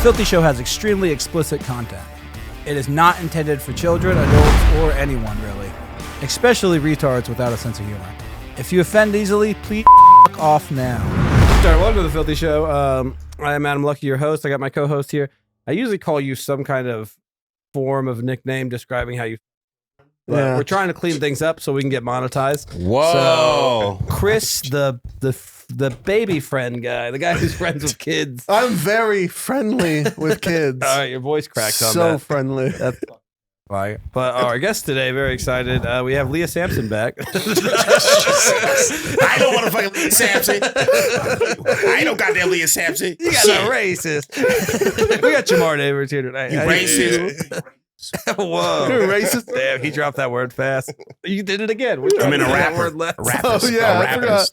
Filthy Show has extremely explicit content. It is not intended for children, adults, or anyone, really. Especially retards without a sense of humor. If you offend easily, please fuck off now. Sorry, welcome to The Filthy Show. I am Adam Luckey, your host. I got my co-host here. I usually call you some kind of form of nickname describing how you... But we're trying to clean things up so we can get monetized. Whoa. So, Chris, the baby friend guy, the guy who's friends with kids. I'm very friendly with kids. All right, your voice cracked on that. So friendly. That's fine. But our guest today, very excited. We have Leah Sampson back. I don't want to fucking Leah Sampson. I ain't no goddamn Leah Sampson. You got a racist. We got Jamar Neighbors here tonight. You racist. Whoa. You're racist. Damn, he dropped that word fast. You did it again. I'm in a rapper. Word left. Rappers. Oh, yeah, I rappers.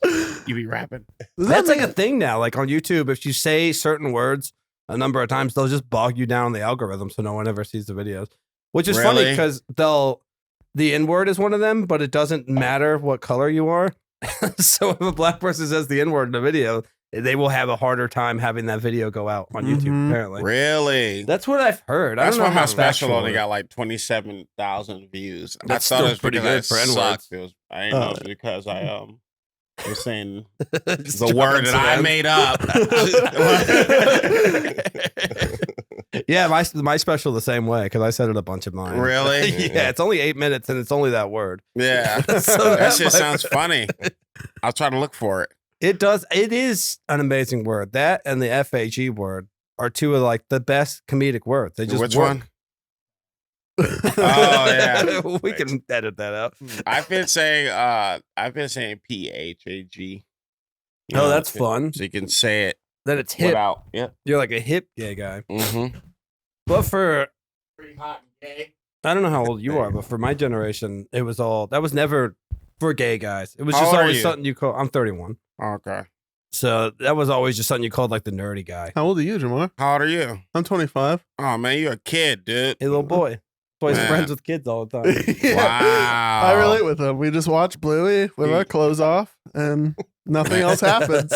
You be rapping. That's like a thing now. Like on YouTube, if you say certain words a number of times, they'll just bog you down the algorithm so no one ever sees the videos. Which is funny because the N-word is one of them, but it doesn't matter what color you are. So if a black person says the N-word in a video, they will have a harder time having that video go out on YouTube, apparently. Really? That's what I've heard. That's I don't why know my special only got like 27,000 views. That's I thought still it was pretty good for N-words. I didn't know it was because I was saying the word that I made up. Yeah, my special the same way because I said it a bunch of mine. Really? Yeah, it's only 8 minutes and it's only that word. Yeah. So that shit sounds funny. I'll try to look for it. It does. It is an amazing word. That and the FAG word are two of like the best comedic words. They just Which work. one? Oh yeah. We can edit that out. I've been saying PHAG. Oh, that's fun. So you can say it Then it's hip. without. Yeah. You're like a hip gay guy. Mm-hmm. But for Pretty hot and gay. I don't know how old you are, but for my generation, it was all that was never for gay guys. It was How just old are always you? something you call. I'm 31. Okay. So that was always just something you called like the nerdy guy. How old are you, Jamar? How old are you? I'm 25. Oh man, you're a kid, dude. Hey, little boy. So he's Man. friends with kids all the time. Yeah. Wow. I relate with him. We just watch Bluey with our clothes off and nothing else happens.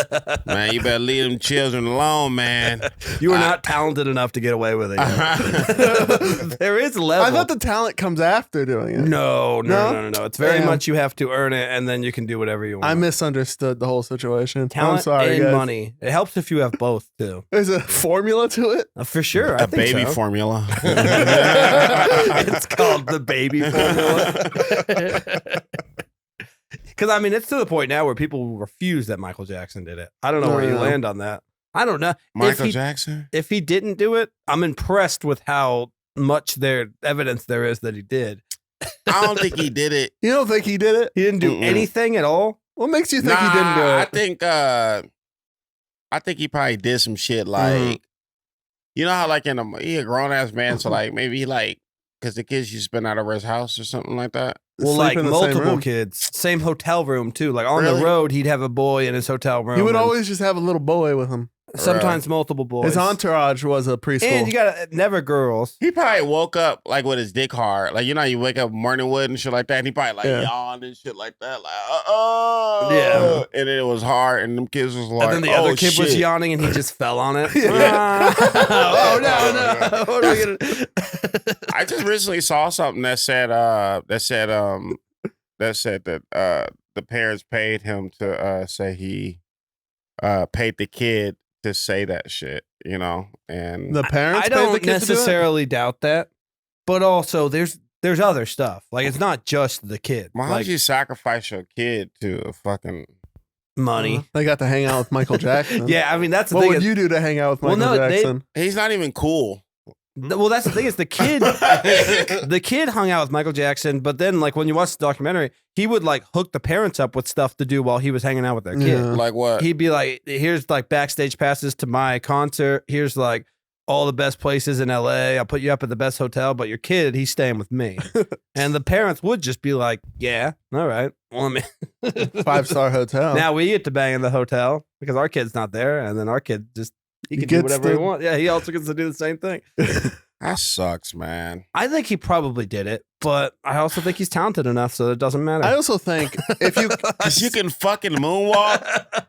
Man, you better leave them children alone, man. You were not talented enough to get away with it. Yet. There is a level. I thought the talent comes after doing it. No. It's very Damn. much you have to earn it, and then you can do whatever you want. I misunderstood the whole situation. Talent I'm sorry, and guys. money. It helps if you have both too. There's a formula to it. For sure, I A think baby so. formula. It's called the baby formula. Because I mean, it's to the point now where people refuse that Michael Jackson did it. I don't know where you land on that. I don't know. Michael Jackson? If he didn't do it, I'm impressed with how much evidence there is that he did. I don't think he did it. You don't think he did it? He didn't do anything at all. What makes you think he didn't do I it? think he probably did some shit like, you know how like he a grown ass man, so like maybe he like, because the kids used to spend out over his house or something like that. Well, Sleep like in the same multiple room. kids, same hotel room too. Like on Really? the road, he'd have a boy in his hotel room. He would and always just have a little boy with him. sometimes multiple boys. His entourage was a preschool. and you got never girls. He probably woke up like with his dick hard. Like, you know, you wake up morning wood and shit like that. And he probably like yawned and shit like that. Like, Yeah. And then it was hard. And them kids was like, And then the other kid was yawning, and he just fell on it. Yeah. Oh no! What are we gonna? I just recently saw something that said that the parents paid him to say he paid the kid to say that shit, you know, and the parents. I paid the don't kid to do it? necessarily doubt that, but also there's other stuff. Like it's not just the kid. why Like would you sacrifice your kid to a fucking money. They got to hang out with Michael Jackson. Yeah, I mean that's the What thing. would you do to hang out with Well, Michael no, Jackson? he's not even cool. Well, that's the thing is the kid hung out with Michael Jackson, but then like when you watch the documentary, he would like hook the parents up with stuff to do while he was hanging out with their kid. Yeah. Like what? He'd be like, here's like backstage passes to my concert. Here's like all the best places in LA. I'll put you up at the best hotel, but your kid, he's staying with me. And the parents would just be like, yeah, all right. Well, I mean, 5-star hotel. now we get to bang in the hotel because our kid's not there. And then our kid just, he He can do gets whatever he to- wants. Yeah, he also gets to do the same thing. That sucks, man. I think he probably did it, but I also think he's talented enough so it doesn't matter. I also think if you Because you can fucking moonwalk.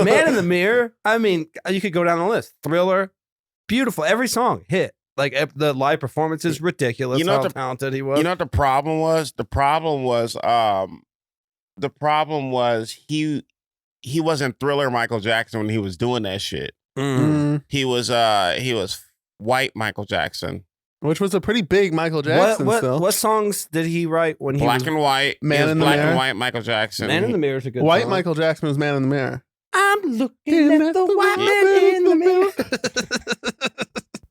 Man in the Mirror. I mean, you could go down the list. Thriller, beautiful. Every song hit. Like the live performance is ridiculous. How talented he was. You know what the problem was? The problem was he wasn't Thriller Michael Jackson when he was doing that shit. He was white Michael Jackson, which was a pretty big Michael Jackson. What songs did he write when Black he was and White? Man in the Black Mirror. and White Michael Jackson. Man in the Mirror is a good White song. Michael Jackson was Man in the Mirror. I'm looking at the white man in the mirror.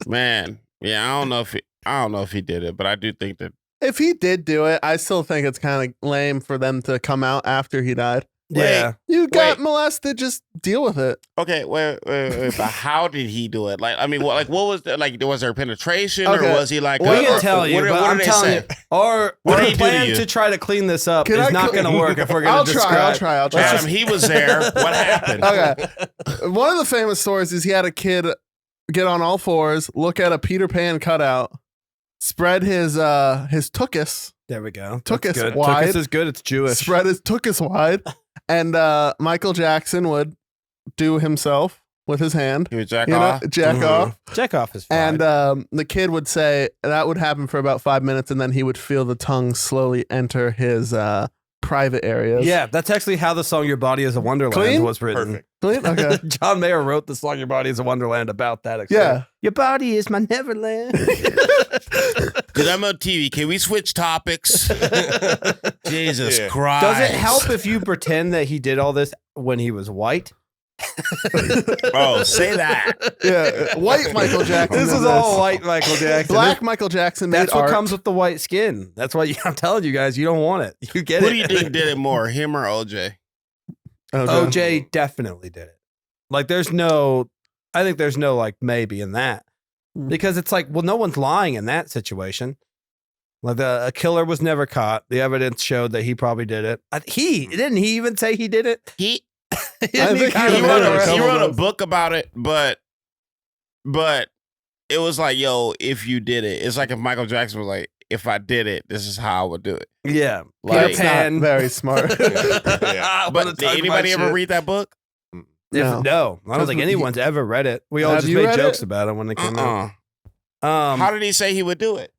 Man, yeah, I don't know if he did it, but I do think that If he did do it, I still think it's kind of lame for them to come out after he died. Yeah. You got molested, just deal with it. okay, wait, but how did he do it? Like, I mean, what was there, like? Was there penetration, Okay. or was he like? We can tell you, what but I'm did they telling say? you, our What did he do to plan you? to try to clean this up Can is I not cl- going to work if we're going to describe. I'll try. Adam, he was there. What happened? Okay. One of the famous stories is he had a kid get on all fours, look at a Peter Pan cutout, spread his tuchus, There we go. Tuchus That's good. wide. Tuchus is good. It's Jewish. spread his tuchus wide, and Michael Jackson would do himself with his hand, He was jack you off. know, jack off. Check off is fine. And the kid would say that would happen for about 5 minutes, and then he would feel the tongue slowly enter his private areas. yeah, that's actually how the song "Your Body Is a Wonderland" Clean? was written. Perfect. Clean? Okay. John Mayer wrote the song "Your Body Is a Wonderland" about that. Yeah. Your body is my Neverland. Because I'm on TV. Can we switch topics? Jesus Yeah. Christ. Does it help if you pretend that he did all this when he was white? Oh, say that. Yeah. White Michael Jackson. This in is all white Michael Jackson. Black Michael Jackson made That's what art. comes with the white skin. That's why I'm telling you guys, you don't want it. You get Who it. do you think did it more, him or OJ? OJ definitely did it. Like, I think there's no like maybe in that, because it's like, well, no one's lying in that situation. Like a killer was never caught. The evidence showed that he probably did it. Didn't he even say he did it? He Didn't think kind he of wrote admit it. it? he wrote a book about it, but it was like, yo, if you did it, it's like if Michael Jackson was like, if I did it, this is how I would do it. Yeah, Like- Peter Pan. Very smart. I wanna But did talk about anybody ever shit. read that book? No, I don't think anyone's ever read it. We all Have just you made read jokes it? about it when they came out. How did he say he would do it?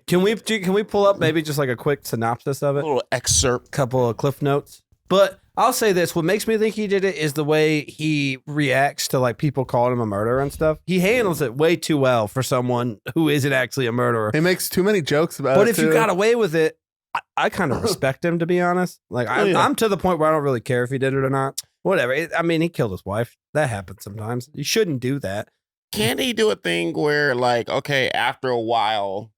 Can we pull up maybe just like a quick synopsis of A it? little excerpt. Couple of cliff notes. But I'll say this: what makes me think he did it is the way he reacts to like people calling him a murderer and stuff. He handles it way too well for someone who isn't actually a murderer. He makes too many jokes about But it. if you too. got away with it, I kind of respect him, to be honest. Like I'm to the point where I don't really care if he did it or not. Whatever. I mean, he killed his wife. That happens sometimes. You shouldn't do that. Can't he do a thing where, like, okay, after a while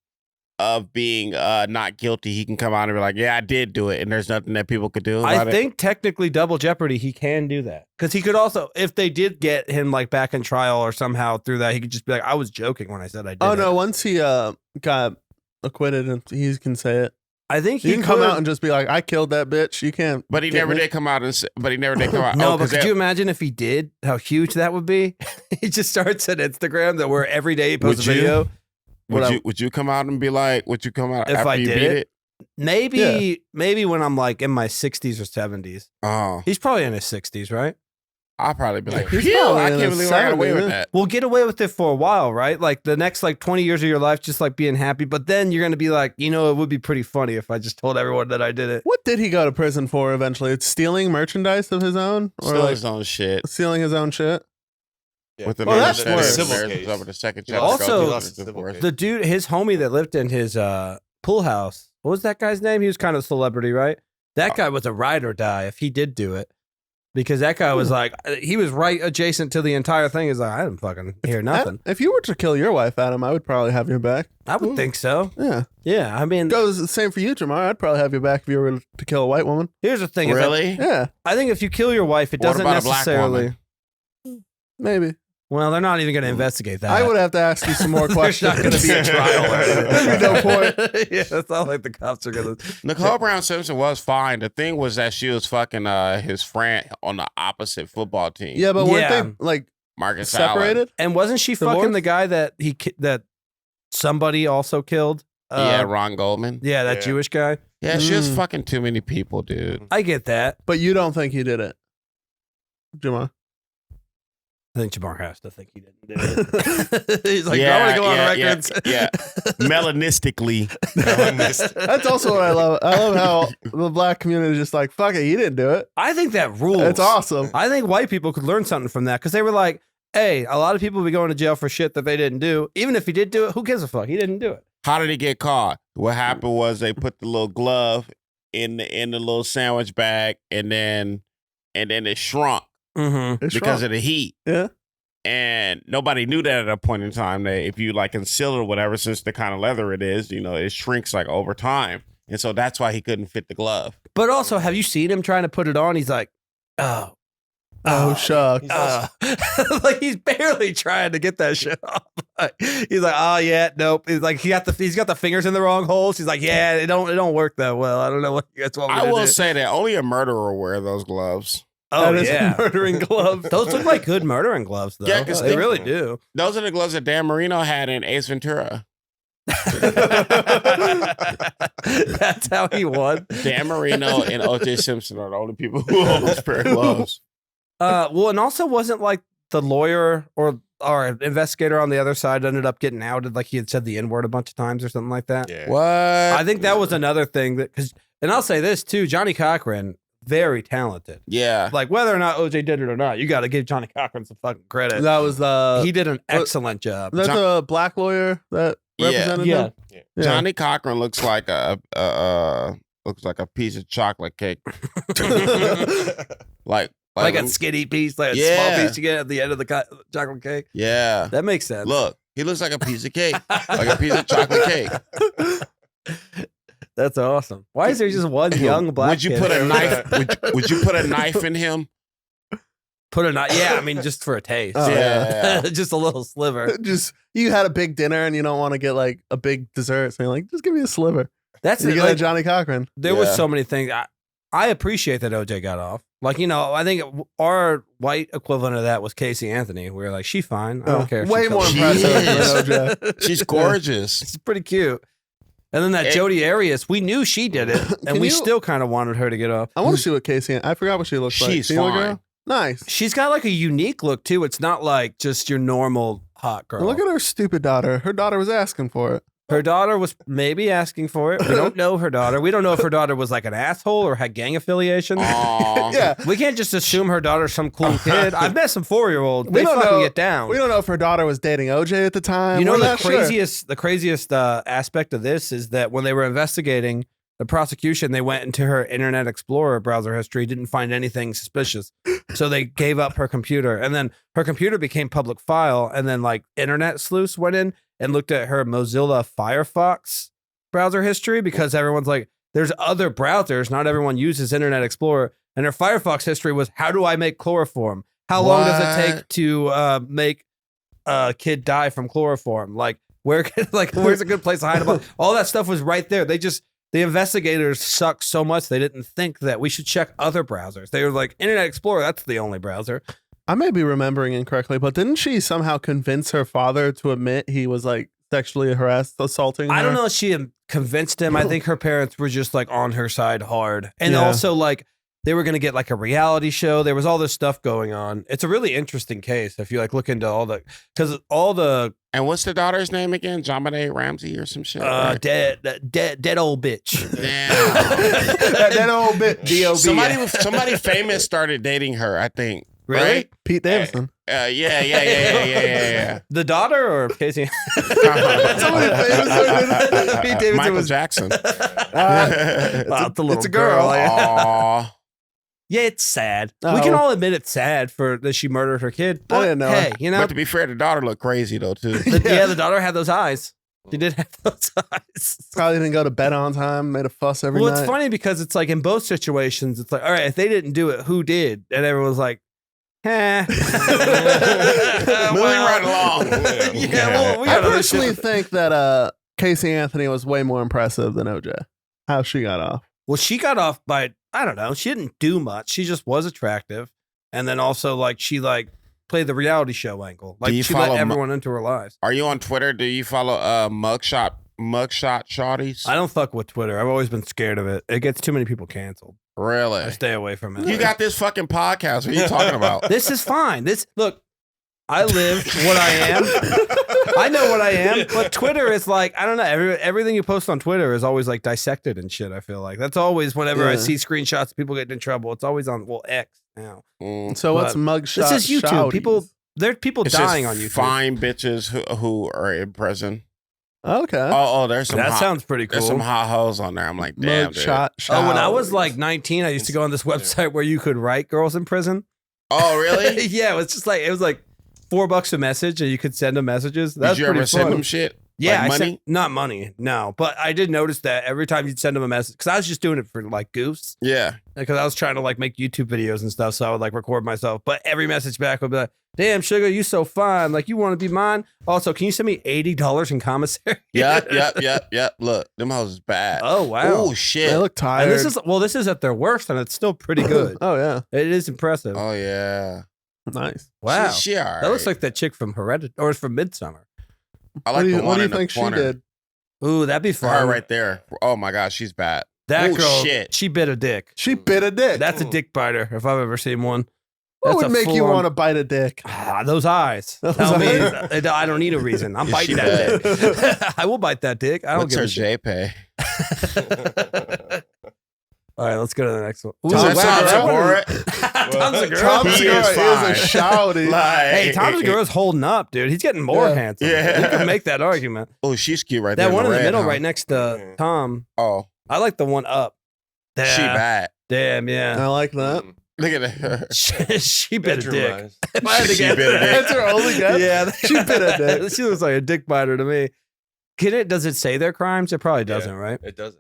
of being not guilty, he can come out and be like, yeah, I did do it, and there's nothing that people could do about I it? think technically double jeopardy, he can do that. Because he could also, if they did get him like back in trial or somehow through that, he could just be like, I was joking when I said I did Oh it. no! Once he got acquitted, and he can say it. I think You he can come could- out and just be like, "I killed that bitch." You can't. But he get never me. did come out and say, but he never did come out. No, oh, but 'cause could they- you imagine if he did? How huge that would be? He just starts an Instagram that where every day he posts a Would you? video. would you come out and be like, would you come out If after I you did beat it? it? Maybe when I'm like in my 60s or 70s. Oh, He's probably in his 60s, right? I'll probably be like, He's phew, probably I in can't his believe I got away 70s, with yeah. that. We'll get away with it for a while, right? Like the next like 20 years of your life, just like being happy. But then you're going to be like, you know, it would be pretty funny if I just told everyone that I did it. What did he go to prison for eventually? It's stealing merchandise of his own, or Still like his own shit. stealing his own shit. Yeah. With the Well, that's marriage worse. civil Civil case. case. Over the second He chapter. lost- goes he to lost the the civil divorce. case. The dude, his homie that lived in his pool house, what was that guy's name? He was kind of a celebrity, right? That guy was a ride or die if he did do it. Because that guy was like, he was right adjacent to the entire thing. He's like, I didn't fucking hear nothing. If you were to kill your wife, Adam, I would probably have your back. I would think so. Yeah. Yeah, I mean, Goes the same for you, Jamar. I'd probably have your back if you were to kill a white woman. here's the thing. is that- Really? Yeah, I think if you kill your wife, it What doesn't about a black necessarily. woman? maybe. Well, they're not even going to investigate that. I would have to ask you some more There's questions. not going to be a trial or anything. There'd be no point. Yeah, it's not like the cops are going to. Nicole Brown Simpson was fine. The thing was that she was fucking his friend on the opposite football team. Yeah, but weren't Yeah. they like Marcus Allen. separated? And wasn't she fucking Divorce? the guy that somebody also killed? Yeah, Ron Goldman. Yeah, that Yeah. Jewish guy. Yeah, she was Mm. fucking too many people, dude. I get that. But you don't think he did it, Jamar? I think Jamar has to think he didn't do it. He's like, I want to go on record. Yeah. Melanistically. That's also what I love. I love how the black community is just like, fuck it, he didn't do it. I think that rules. It's awesome. I think white people could learn something from that because they were like, hey, a lot of people be going to jail for shit that they didn't do. Even if he did do it, who gives a fuck? He didn't do it. How did he get caught? What happened was they put the little glove in the little sandwich bag, and then it shrunk because of the heat. Yeah. And nobody knew that at a point in time that if you like conceal it or whatever, since the kind of leather it is, it shrinks like over time. And so that's why he couldn't fit the glove. But also, have you seen him trying to put it on? He's like, oh, shucks. like he's barely trying to get that shit off. He's like, oh yeah, nope. He's like, he's got the fingers in the wrong holes. He's like, yeah, it don't work that well. I don't know what you guys want me to do. I will say that only a murderer will wear those gloves. Oh, that is yeah. murdering gloves. Those look like good murdering gloves, though. Yeah, 'cause they really do. Those are the gloves that Dan Marino had in Ace Ventura. That's how he won. Dan Marino and O.J. Simpson are the only people who own those pair of gloves. Well, and also wasn't like the lawyer or investigator on the other side ended up getting outed, like he had said the N-word a bunch of times or something like that. Yeah. What? I think that was another thing that, and I'll say this too, Johnny Cochran, very talented. Yeah. Like whether or not OJ did it or not, you got to give Johnny Cochran some fucking credit. That was he did an excellent job. That's a black lawyer that represented him? Yeah. Johnny Cochran looks like a piece of chocolate cake. like a skinny piece, like a small piece you get at the end of the chocolate cake. Yeah. That makes sense. Look, he looks like a piece of cake. Like a piece of chocolate cake. That's awesome. Why is there just one young black would you kid? Put a knife? Would you put a knife in him? Put a knife? Yeah, I mean, just for a taste. Yeah. Just a little sliver. Just you had a big dinner and you don't want to get like a big dessert, so you're like, just give me a sliver. That's you it. get Like, a Johnny Cochran. there was so many things. I appreciate that OJ got off. Like, I think our white equivalent of that was Casey Anthony. We were like, she fine. I don't care. If Way she more comes. impressive than OJ. She's gorgeous. She's pretty cute. And then that Jodi Arias, we knew she did it, and we still kind of wanted her to get off. I want to see what Casey. I forgot what she looks like. She's See what fine. girl? Nice. She's got like a unique look too. It's not like just your normal hot girl. And look at her stupid daughter. Her daughter was asking for it. Her daughter was maybe asking for it. We don't know her daughter. We don't know if her daughter was like an asshole or had gang affiliations. Yeah. We can't just assume her daughter's some cool kid. I've met some 4-year-olds. They don't fucking know- get down. We don't know if her daughter was dating OJ at the time. You know, We're the not sure. craziest aspect of this is that when they were investigating the prosecution, they went into her Internet Explorer browser history, didn't find anything suspicious. So they gave up her computer, and then her computer became public file. And then like internet sleuths went in and looked at her Mozilla Firefox browser history because everyone's like, there's other browsers. Not everyone uses Internet Explorer. And her Firefox history was, how do I make chloroform? How long does it take to make a kid die from chloroform? Like, where's a good place to hide them? All that stuff was right there. The investigators sucked so much they didn't think that we should check other browsers. They were like, Internet Explorer, that's the only browser. I may be remembering incorrectly, but didn't she somehow convince her father to admit he was like sexually assaulting her? I don't know if she convinced him. I think her parents were just like on her side hard. And Yeah. also like they were going to get like a reality show. There was all this stuff going on. It's a really interesting case if you like look into all the And what's the daughter's name again? JonBenet Ramsey or some shit? Right? dead old bitch. Damn. that old bit. D.O.B. Somebody famous started dating her, I think. Really? Right? Pete Davidson. Yeah. The daughter or Casey? Somebody famous. Pete Davidson Michael was Jackson. It's a girl. Aww. Yeah, it's sad. Oh. We can all admit it's sad for that she murdered her kid. But didn't know hey, it. you know, But to be fair, the daughter looked crazy though too. the daughter had those eyes. She did have those eyes. Probably didn't go to bed on time. Made a fuss every Well, night. it's funny because it's like in both situations, it's like, all right, if they didn't do it, who did? And everyone's like, Moving right along. Well, we I got other personally shit. think that Casey Anthony was way more impressive than OJ. How she got off. Well, she got off by, I don't know, she didn't do much. She just was attractive. And then also like she like played the reality show angle. Like Do you she let follow everyone into her lives. Are you on Twitter? Do you follow mugshot shawties? I don't fuck with Twitter. I've always been scared of it. It gets too many people canceled. Really? I stay away from it. You got this fucking podcast. What are you talking about? This is fine. Look, I live what I am. I know what I am, but Twitter is like, I don't know. Everything you post on Twitter is always like dissected and shit. I feel like that's always whenever I see screenshots of people getting in trouble. It's always on X now. So what's mugshot? This is YouTube. Shouties? There are people dying on YouTube. Fine bitches who are in prison. Okay. Oh, there's some. That sounds pretty cool. There's some hot hoes on there. I'm like, damn, dude. Mugshot. Oh, when I was like 19, I used to go on this website where you could write girls in prison. Oh, really? Yeah, it was like $4 a message, and you could send them messages. That's Did you pretty ever send fun. them shit? Yeah, Like I money? sent, not money, no. But I did notice that every time you'd send them a message, because I was just doing it for like goofs, Yeah. because I was trying to like make YouTube videos and stuff, so I would like record myself. But every message back would be like, "Damn, sugar, you so fine. Like, you want to be mine? Also, can you send me $80 in commissary?" Yep. Look, them hoes is bad. Oh wow. Oh shit. They look tired. And this is at their worst, and it's still pretty good. Oh yeah. It is impressive. Oh yeah. Nice. Wow. She all right. That looks like that chick from Hereditary, or from Midsummer. I like the What one do you in the think she corner. did? Ooh, that'd be Her fun. right there. Oh my gosh, she's bad. That Ooh, girl, shit. she bit a dick. She bit a dick. That's a dick biter if I've ever seen one. What That's would a make you full-on- want to bite a dick? Those eyes. Those Tell me, eyes? I don't need a reason. I'm Yeah, biting she that dick. I will bite that dick. I don't What's give her a shit. JPay? All right, let's go to the next one. Ooh, Does that sound that Segura? Tom Segura. Tom He Segura is is fine. a shouty. Like, Hey, Tom Segura's holding up, dude. He's getting more Yeah. handsome. Yeah. You can make that argument. Oh, she's cute right there. That one in the red, middle, huh? right next to Tom. Oh, I like the one up. she Yeah. bad. Damn, yeah. I like that. Look at her. She bit a Bedroom dick. eyes. If I had to She guess- bit a dick. That's her only guess? Yeah, She bit a dick. She looks like a dick biter to me. Does it say their crimes? It probably doesn't, right? It doesn't.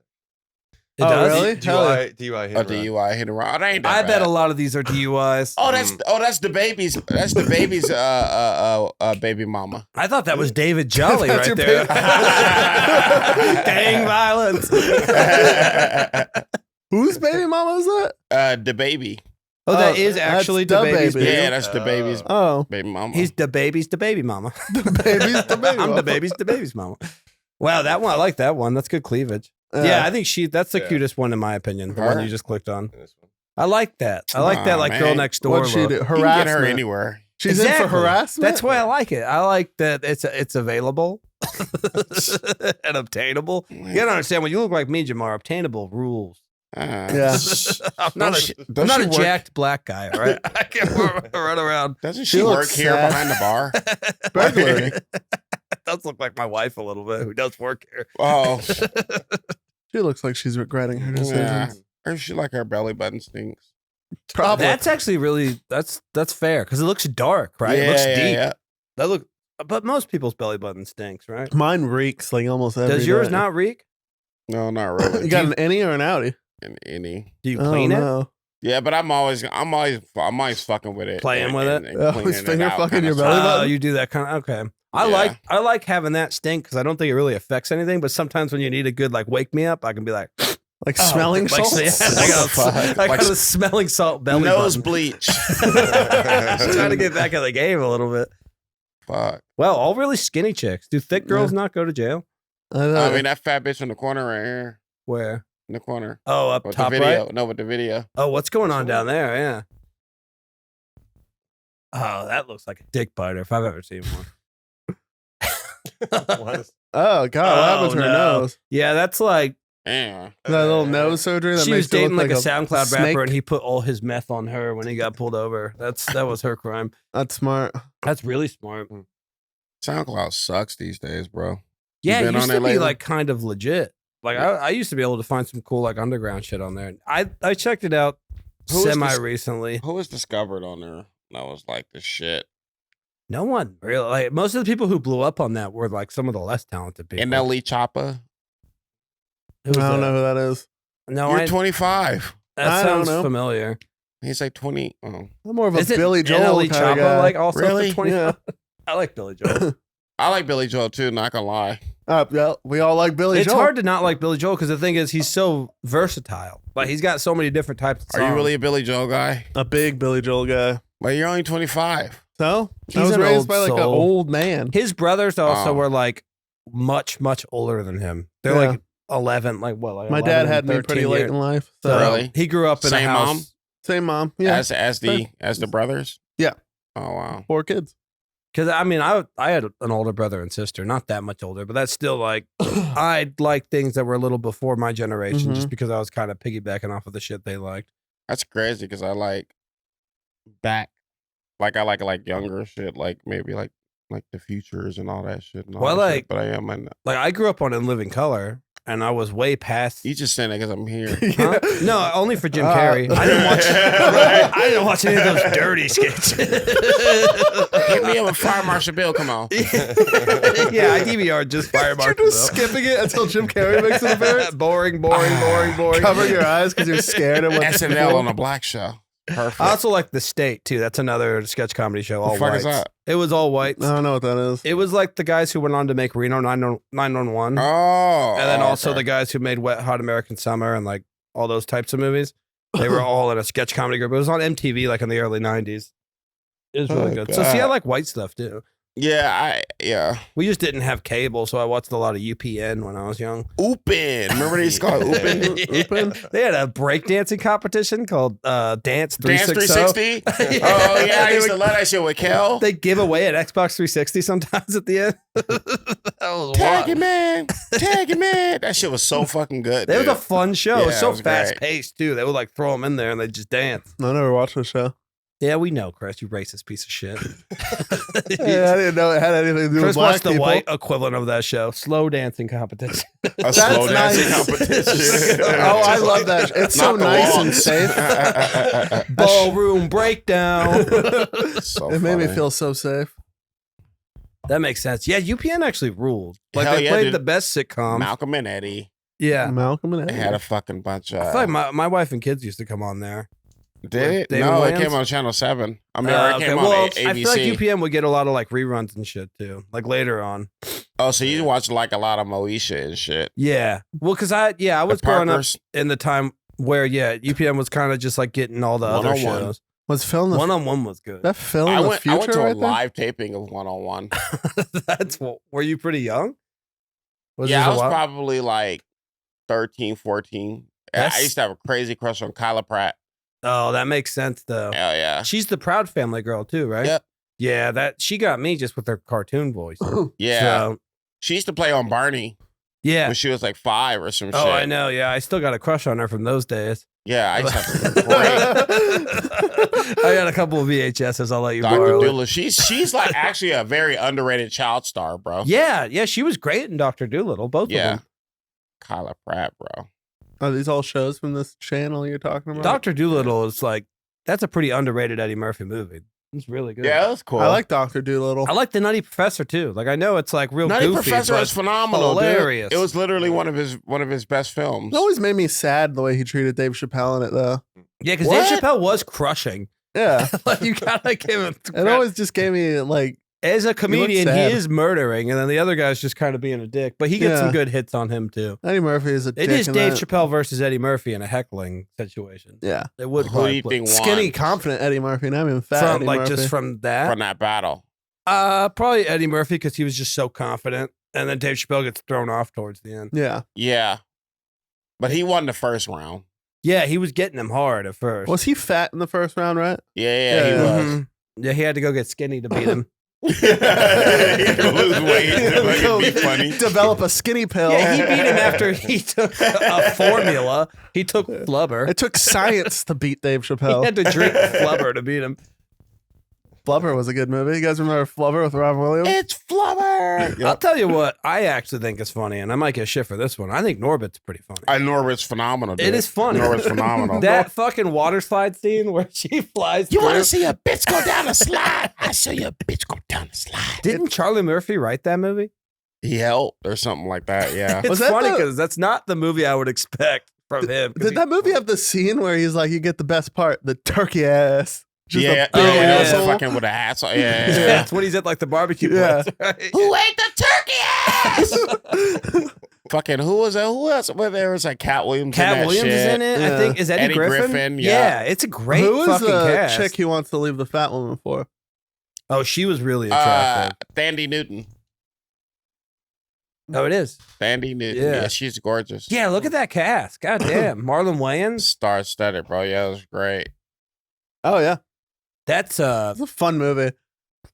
It Oh, does. really? DUI hit A and run. DUI hit and run. Oh, that ain't that I bet bad. a lot of these are DUIs. Oh, that's the baby's. That's the baby's. Baby mama. I thought that was David Jolly That's right your there. baby- Gang violence. Whose baby mama is that? The baby. Oh, that Oh, is that's actually the the baby's baby. baby. Yeah, that's the baby's Oh, baby mama. He's the baby's the baby mama. the baby's the baby I'm mama. the baby's mama. Wow, that one I like that one. That's good cleavage. Yeah, I think that's the Yeah. cutest one in my opinion. The Her? one you just clicked on. In this one. I like that. I like that Aw, like man. girl next door. What'd she look. do? You can get Harassment. her anywhere. She's in Exactly. for harassment? That's why I like it. I like that it's available and obtainable. You gotta understand when you look like me, Jamar, obtainable rules. Yeah. I'm not Does a she work- jacked black guy, all right? I can't run around. Doesn't She she work looks here sad. behind the bar? Burglary. Does look like my wife a little bit, who does work here. Oh, She looks like she's regretting her yeah. decisions. Or she like her belly button stinks. Probably. That's actually really that's fair because it looks dark, right? It looks deep. Yeah. But most people's belly button stinks, right? Mine reeks like almost every Does yours day. not reek? No, not really. You got an innie or an outie? An any. Do you clean it? No. Yeah, but I'm always fucking with it. Playing with it? Oh, cleaning he's it finger out fucking kinda your stuff. belly Oh, button? you do that kind of okay. Yeah. I like having that stink because I don't think it really affects anything. But sometimes when you need a good like wake me up, I can be like Like smelling like, salts? yeah, I got a smelling salt belly Nose button. bleach. Trying to get back in the game a little bit. Fuck. Well, all really skinny chicks. Do thick girls not go to jail? I mean, that fat bitch in the corner right here. Where? In the corner. Oh, up With top the video. right. No, with the video. Oh, what's going on down there? Yeah. Oh, that looks like a dick biter if I've ever seen one. What? Oh, God. What happened to her no. nose? Yeah, that's like Yeah. That little nose surgery that she makes was you dating look like a SoundCloud snake? rapper, and he put all his meth on her when he got pulled over. That was her crime. That's smart. That's really smart. SoundCloud sucks these days, bro. Yeah, been it used on to there be lately? like kind of legit. Like I used to be able to find some cool like underground shit on there. I checked it out Who is semi this- recently. Who was discovered on there? That was like the shit. No one really like most of the people who blew up on that were like some of the less talented people. NLE Choppa. I don't know who that is. No, You're 25. that I don't sounds know. familiar. He's like 20. Oh. I'm more of a Is it Billy Joel NLE kind of Choppa, guy. like also Really? 25? I like Billy Joel. I like Billy Joel too, not gonna lie. Yeah, we all like Billy It's Joel. hard to not like Billy Joel because the thing is he's so versatile. Like he's got so many different types of songs. Are you really a Billy Joel guy? A big Billy Joel guy. Like you're only 25. So? He's I was an raised old by like an soul. old man. His brothers also Oh. were like much older than him. They're Yeah. like 11, like what? Like My 11 dad and had me 13 pretty late years. in life. So So Really? he grew up in Same a house. mom? Same mom. Yeah. As the brothers? Yeah. Oh wow. 4 kids. Because I mean, I had an older brother and sister, not that much older, but that's still like I like things that were a little before my generation, just because I was kind of piggybacking off of the shit they liked. That's crazy because I like back, I like younger shit, like maybe like the Futures and all that shit. And all Well, that like- shit, but I am Like I grew up on In Living Color, and I was way past. you just saying that because I'm here. Huh? No, only for Jim Carrey. I didn't watch. I didn't watch any of those dirty skits. Hit me up with Fire Marshal Bill. Come on. Yeah, I DVR just Fire You're Marshal. just skipping it until Jim Carrey makes an appearance. boring. Cover your eyes because you're scared of what SNL on a black show. Perfect. I also like The State too. That's another sketch comedy show. All the fuck whites. is that? It was all whites. I don't know what that is. It was like the guys who went on to make Reno 911, Oh. and then also okay. the guys who made Wet Hot American Summer and like all those types of movies. They were all in a sketch comedy group. It was on MTV like in the early 90s. It was really Oh, good. So see, I God. like white stuff too. Yeah, We just didn't have cable, so I watched a lot of UPN when I was young. Oopin. Remember they used to call it Oopin? Oopin? They had a breakdancing competition called Dance 360. Dance 360? Oh, yeah, I used to love that shit with Kel. They give away an Xbox 360 sometimes at the end. That was Tag wild. it, man. That shit was so fucking good. It was dude. a fun show. it was Yeah, so it was great. fast paced too. They would like throw them in there and they just dance. I never watched the show. Yeah, we know, Chris. You racist piece of shit. Yeah, I didn't know it had anything to do Chris with black watched the people. white equivalent of that show, slow dancing competition. A slow dancing nice. competition. Oh, I love that. It's so Not the nice and waltz. safe. Ballroom breakdown. So It made me funny. feel so safe. That makes sense. Yeah, UPN actually ruled. Like Hell they yeah, played dude. the best sitcoms. Malcolm and Eddie. Yeah. Malcolm and They Eddie. had a fucking bunch of. I feel like my wife and kids used to come on there. Did it? David No, Wayans? it came on Channel 7. I mean, or it Okay, came well, on ABC. I feel like UPN would get a lot of like reruns and shit too, like later on. Oh, so you watch like a lot of Moesha and shit. Yeah. Well, because I was The growing up Parkers. in the time where UPN was kind of just like getting all the other 101. shows. Was Phil in the, 1-on-1 was good. that Phil in I the went future to a right there? live taping of 101. That's what. Were you pretty young? Was Yeah, this I a was while- probably like 13, 14. I That's- used to have a crazy crush on Kyla Pratt. Oh, that makes sense though. Hell yeah. She's the Proud Family girl too, right? Yep. Yeah, that she got me just with her cartoon voice. Yeah. So, She used to play on Barney yeah. when she was like 5 or some shit. Oh, I know. Yeah, I still got a crush on her from those days. Yeah, I used to have some great I got a couple of VHSs. I'll let you Dr. borrow. Doolittle. She's like actually a very underrated child star, bro. Yeah, she was great in Dr. Doolittle. Both Yeah. of them. Kyla Pratt, bro. Are these all shows from this channel you're talking about? Dr. Doolittle is like that's a pretty underrated Eddie Murphy movie. It's really good. Yeah, that was cool. I like Dr. Doolittle. I like the Nutty Professor too. Like I know it's like real Nutty goofy, Professor but is phenomenal, hilarious. dude. It was literally one of his best films. It always made me sad the way he treated Dave Chappelle in it, though. Yeah, because What? Dave Chappelle was crushing. Yeah. Like you gotta give him. It always just gave me, like, As a comedian, he sad. is murdering, and then the other guy's just kind of being a dick. But he gets some Yeah. good hits on him too. Eddie Murphy is a It dick is in Dave that. Chappelle versus Eddie Murphy in a heckling situation. Yeah. It would Who do probably you play- think Skinny, won confident Eddie Murphy, not even fat from Eddie like Murphy. just from that. from that battle? Probably Eddie Murphy because he was just so confident, and then Dave Chappelle gets thrown off towards the end. Yeah. Yeah. But he won the first round. Yeah, he was getting him hard at first. Was he fat in the first round, right? Yeah, he Yeah. was. Mhm. Yeah, he had to go get skinny to beat him. He had to lose weight to fucking be funny. Develop a skinny pill. Yeah, he beat him after he took a formula. He took flubber. It took science to beat Dave He Chappelle. had to drink flubber to beat him. Flubber was a good movie. You guys remember Flubber with Robin Williams? It's Flubber. I'll tell you what I actually think is funny, and I might get shit for this one. I think Norbit's pretty funny. Norbert's phenomenal. Dude. It is funny. Norbert's phenomenal. That fucking water slide scene where she flies You want through. to see a bitch go down a slide? I show you a bitch go down a slide. Didn't Charlie Murphy write that movie? He helped or something like that. Yeah. It's Was that funny the- because that's not the movie I would expect from him. 'cause Did that movie have the scene where he's like, you get the best part, the turkey ass? Just a Yeah, big yeah, yeah, asshole. fucking with a hat. So, yeah, Yeah, yeah. that's when he's at like the barbecue Yeah. place, right? Who ate the turkey ass? Fucking who was that? Who else? Well, there was like Cat Williams. Cat in that Williams shit. is in it. I Yeah. think is Eddie, Eddie Griffin. Griffin, yeah. It's a great Who is fucking the cast. chick he wants to leave the fat woman for? Oh, she was really attractive. Thandie Newton. Oh, it is. Thandie Newton. Yeah. Yeah. She's gorgeous. Yeah, look at that cast. God damn, Marlon Wayans. Star studded, bro. Yeah, it was great. Oh, yeah. That's It's a fun movie.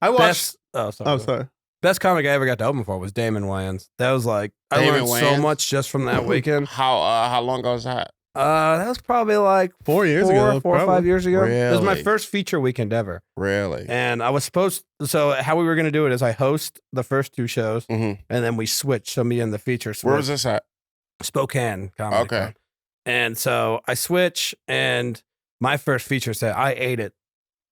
I watched best Oh, sorry. Oh, sorry. Best comic I ever got to open for was Damon Wayans. That was like I Damon learned so Wayans? much just from that weekend. How long ago was that? That was probably like 4 years ago. 4 or 5 probably. years ago. It was my Really? first feature weekend ever. Really? And I was supposed so how we were going to do it is I host the first 2 shows hmm and then we switch. So me and the feature switch. Where was this at? Spokane Comedy Okay. Con. And so I switch and my first feature set, I ate it.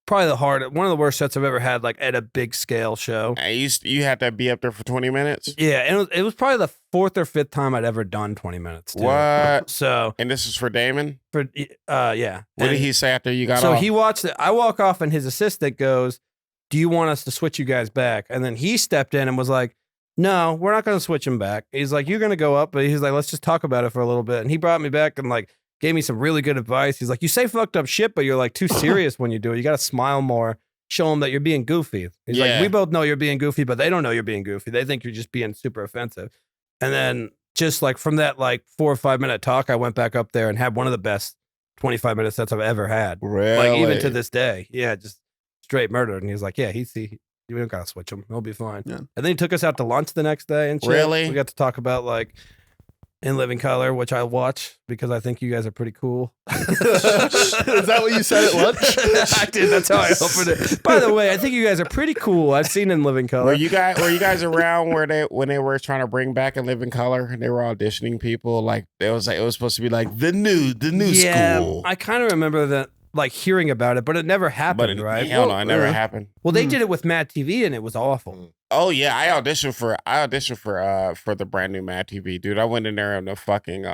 Probably one of the worst sets I've ever had, like at a big scale show. And you had to be up there for 20 minutes? Yeah, and it was probably the 4th or 5th time I'd ever done 20 minutes. Too. What? So And this is for Damon? for yeah. What And did he say after you got so off? he watched it. I walk off and his assistant goes, "Do you want us to switch you guys back?" And then he stepped in and was like, "No, we're not going to switch him back." He's like, "You're going to go up," but he's like, "Let's just talk about it for a little bit." And he brought me back and like gave me some really good advice. He's like, "You say fucked up shit, but you're like too serious when you do it. You got to smile more. Show them that you're being goofy." He's like, Yeah. "We both know you're being goofy, but they don't know you're being goofy. They think you're just being super offensive." And then just like from that like 4 or 5 minute talk, I went back up there and had one of the best 25-minute sets I've ever had. Really? Like even to this day. Yeah, just straight murdered. And he was like, "Yeah, you don't gotta switch him. He'll be fine." Yeah. And then he took us out to lunch the next day and shit. Really? We got to talk about like In Living Color, which I watch because I think you guys are pretty cool. Is that what you said at lunch? I did. That's how I opened it. By the way, I think you guys are pretty cool. I've seen In Living Color. Were you guys around when they were trying to bring back In Living Color and they were auditioning people? Like it was supposed to be like the new school. I kind of remember that, like hearing about it, but it never happened, right? Hell no, it never happened. Well, they did it with Mad TV, and it was awful. Oh yeah, I auditioned for the brand new Mad TV, dude. I went in there in the fucking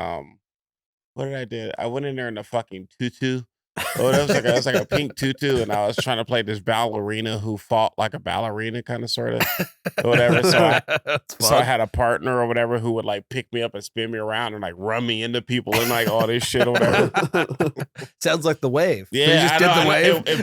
what did I do? I went in there in the fucking tutu. Oh, that was like a pink tutu, and I was trying to play this ballerina who fought like a ballerina, kind of sort of, or whatever. So I had a partner or whatever who would like pick me up and spin me around and like run me into people and like all this shit or whatever. Sounds like The Wave. Yeah, You just I did know, The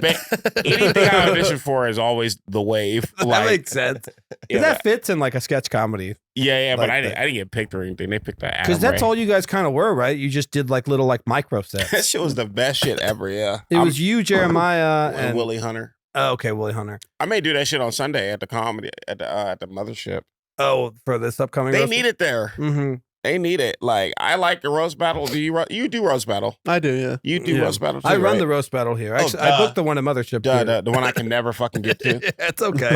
Wave. Anything I audition for is always The Wave. That Like, makes sense. yeah, That fits in like a sketch comedy. yeah, but like I didn't get picked or anything. They picked that Because that's all you guys kind of were, right? You just did like little like micro That sets. shit was the best shit ever. Yeah, It was you, Jeremiah, and and Willie Hunter. Oh, okay, Willie Hunter. I may do that shit on Sunday at the comedy at the mothership. Oh, for this upcoming. They need it there. Mm-hmm. They need it. Like I like the roast battle. Do you do roast battle? I do, yeah. You do Yeah. roast battle. Too, I run right? the roast battle here. Actually, duh. I booked the one at Mothership. Duh, too. the one I can never fucking get to. It's okay.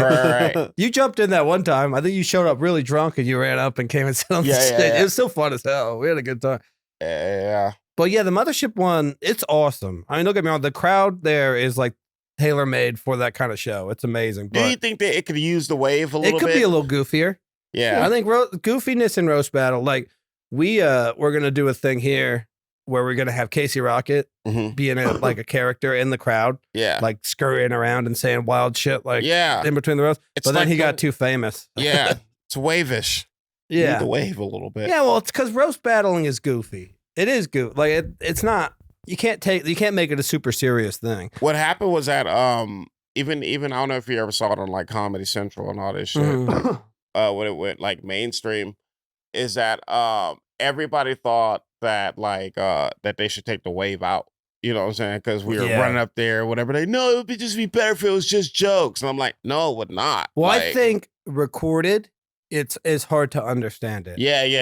Right. You jumped in that one time. I think you showed up really drunk and you ran up and came and sat on the Yeah, stage. yeah. It was so fun as hell. We had a good time. Yeah. But yeah, the Mothership one, it's awesome. I mean, don't get me wrong. The crowd there is like tailor made for that kind of show. It's amazing. Do you But think that it could use the wave a it little could bit? be a little goofier. Yeah. I think goofiness in roast battle. Like we're gonna do a thing here where we're gonna have Casey Rocket Mhm. being like a character in the crowd, Yeah. like scurrying around and saying wild shit, like Yeah. in between the roast. It's But then like he the- got too famous. Yeah. It's wavish. You Yeah. need the wave a little bit. Yeah, well, it's because roast battling is goofy. It is goofy. Like it's not. You can't make it a super serious thing. What happened was that even I don't know if you ever saw it on like Comedy Central and all this shit. Mhm. When it went like mainstream, is that everybody thought that like that they should take the wave out. You know what I'm saying? Because we were Yeah. running up there, whatever. It would just be better if it was just jokes. And I'm like, no, it would not. Well, I Like, think recorded, it's hard to understand it. Yeah. It's Yeah,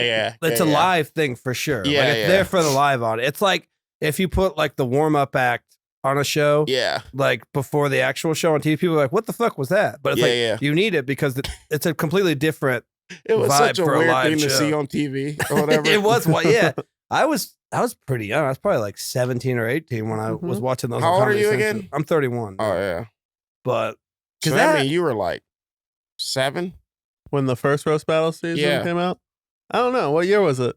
a yeah. live thing for sure. Yeah, like it's yeah. there for the live audience. It's like if you put like the warm up act on a show, Yeah. like before the actual show on TV, people are like, "What the fuck was that?" But it's Yeah, like yeah. you need it because it's a completely different. It was Vibe such a for a weird live thing to show. see on TV or whatever. It was yeah. I was pretty young. I was probably like 17 or 18 when I was watching those. How on old are Comedy you Central. again? I'm 31. Oh yeah. But So because that mean you were like 7? When the first roast battle season Yeah. came out? I don't know. What year was it?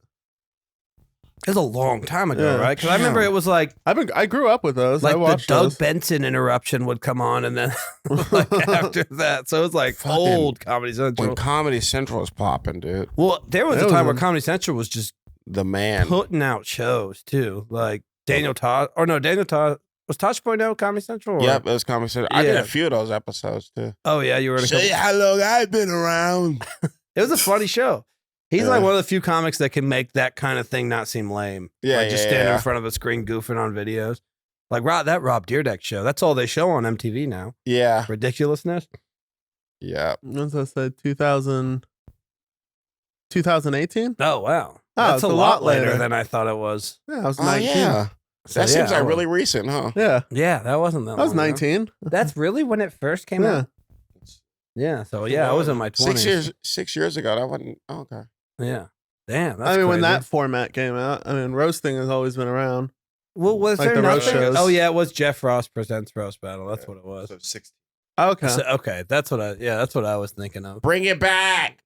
it was a long time ago, Yeah. right? Because I remember it was like I grew up with those. I the watched Doug those. Benson interruption would come on, and then like after that, so it was like Fucking- old Comedy Central. When Comedy Central was popping, dude. Well, there was That a was time where a- Comedy Central was just The man. putting out shows too, like Daniel Todd, or no, Daniel Todd was Tosh Point out Comedy Central. Or? Yep, it was Comedy Central. I did Yeah. a few of those episodes too. Oh yeah, you were in a Show couple. you how long I've been around. It was a funny show. He's Yeah. like one of the few comics that can make that kind of thing not seem lame. Yeah, like just yeah, standing yeah. in front of a screen goofing on videos. Like that Rob Dyrdek show. That's all they show on MTV now. Yeah. Ridiculousness. Yeah. As I said, 2018? Oh wow, Oh, that's it's a lot later than I thought it was. Yeah, I was Oh 19. yeah. So, That seems yeah, like I really recent, huh? Yeah, Yeah, that wasn't that I was long ago. 19. That's really when it first came Yeah. out. Yeah. So yeah, I was in my 20s. 6 years ago. That wasn't okay. Yeah. Damn. That's I mean, when crazy. that format came out, I mean, roasting has always been around. Well, was like there the roast nothing? shows. Oh yeah, it was Jeff Ross presents Roast Battle. That's what it was. So 60. Okay. So, okay, that's what I was thinking of. Bring it back.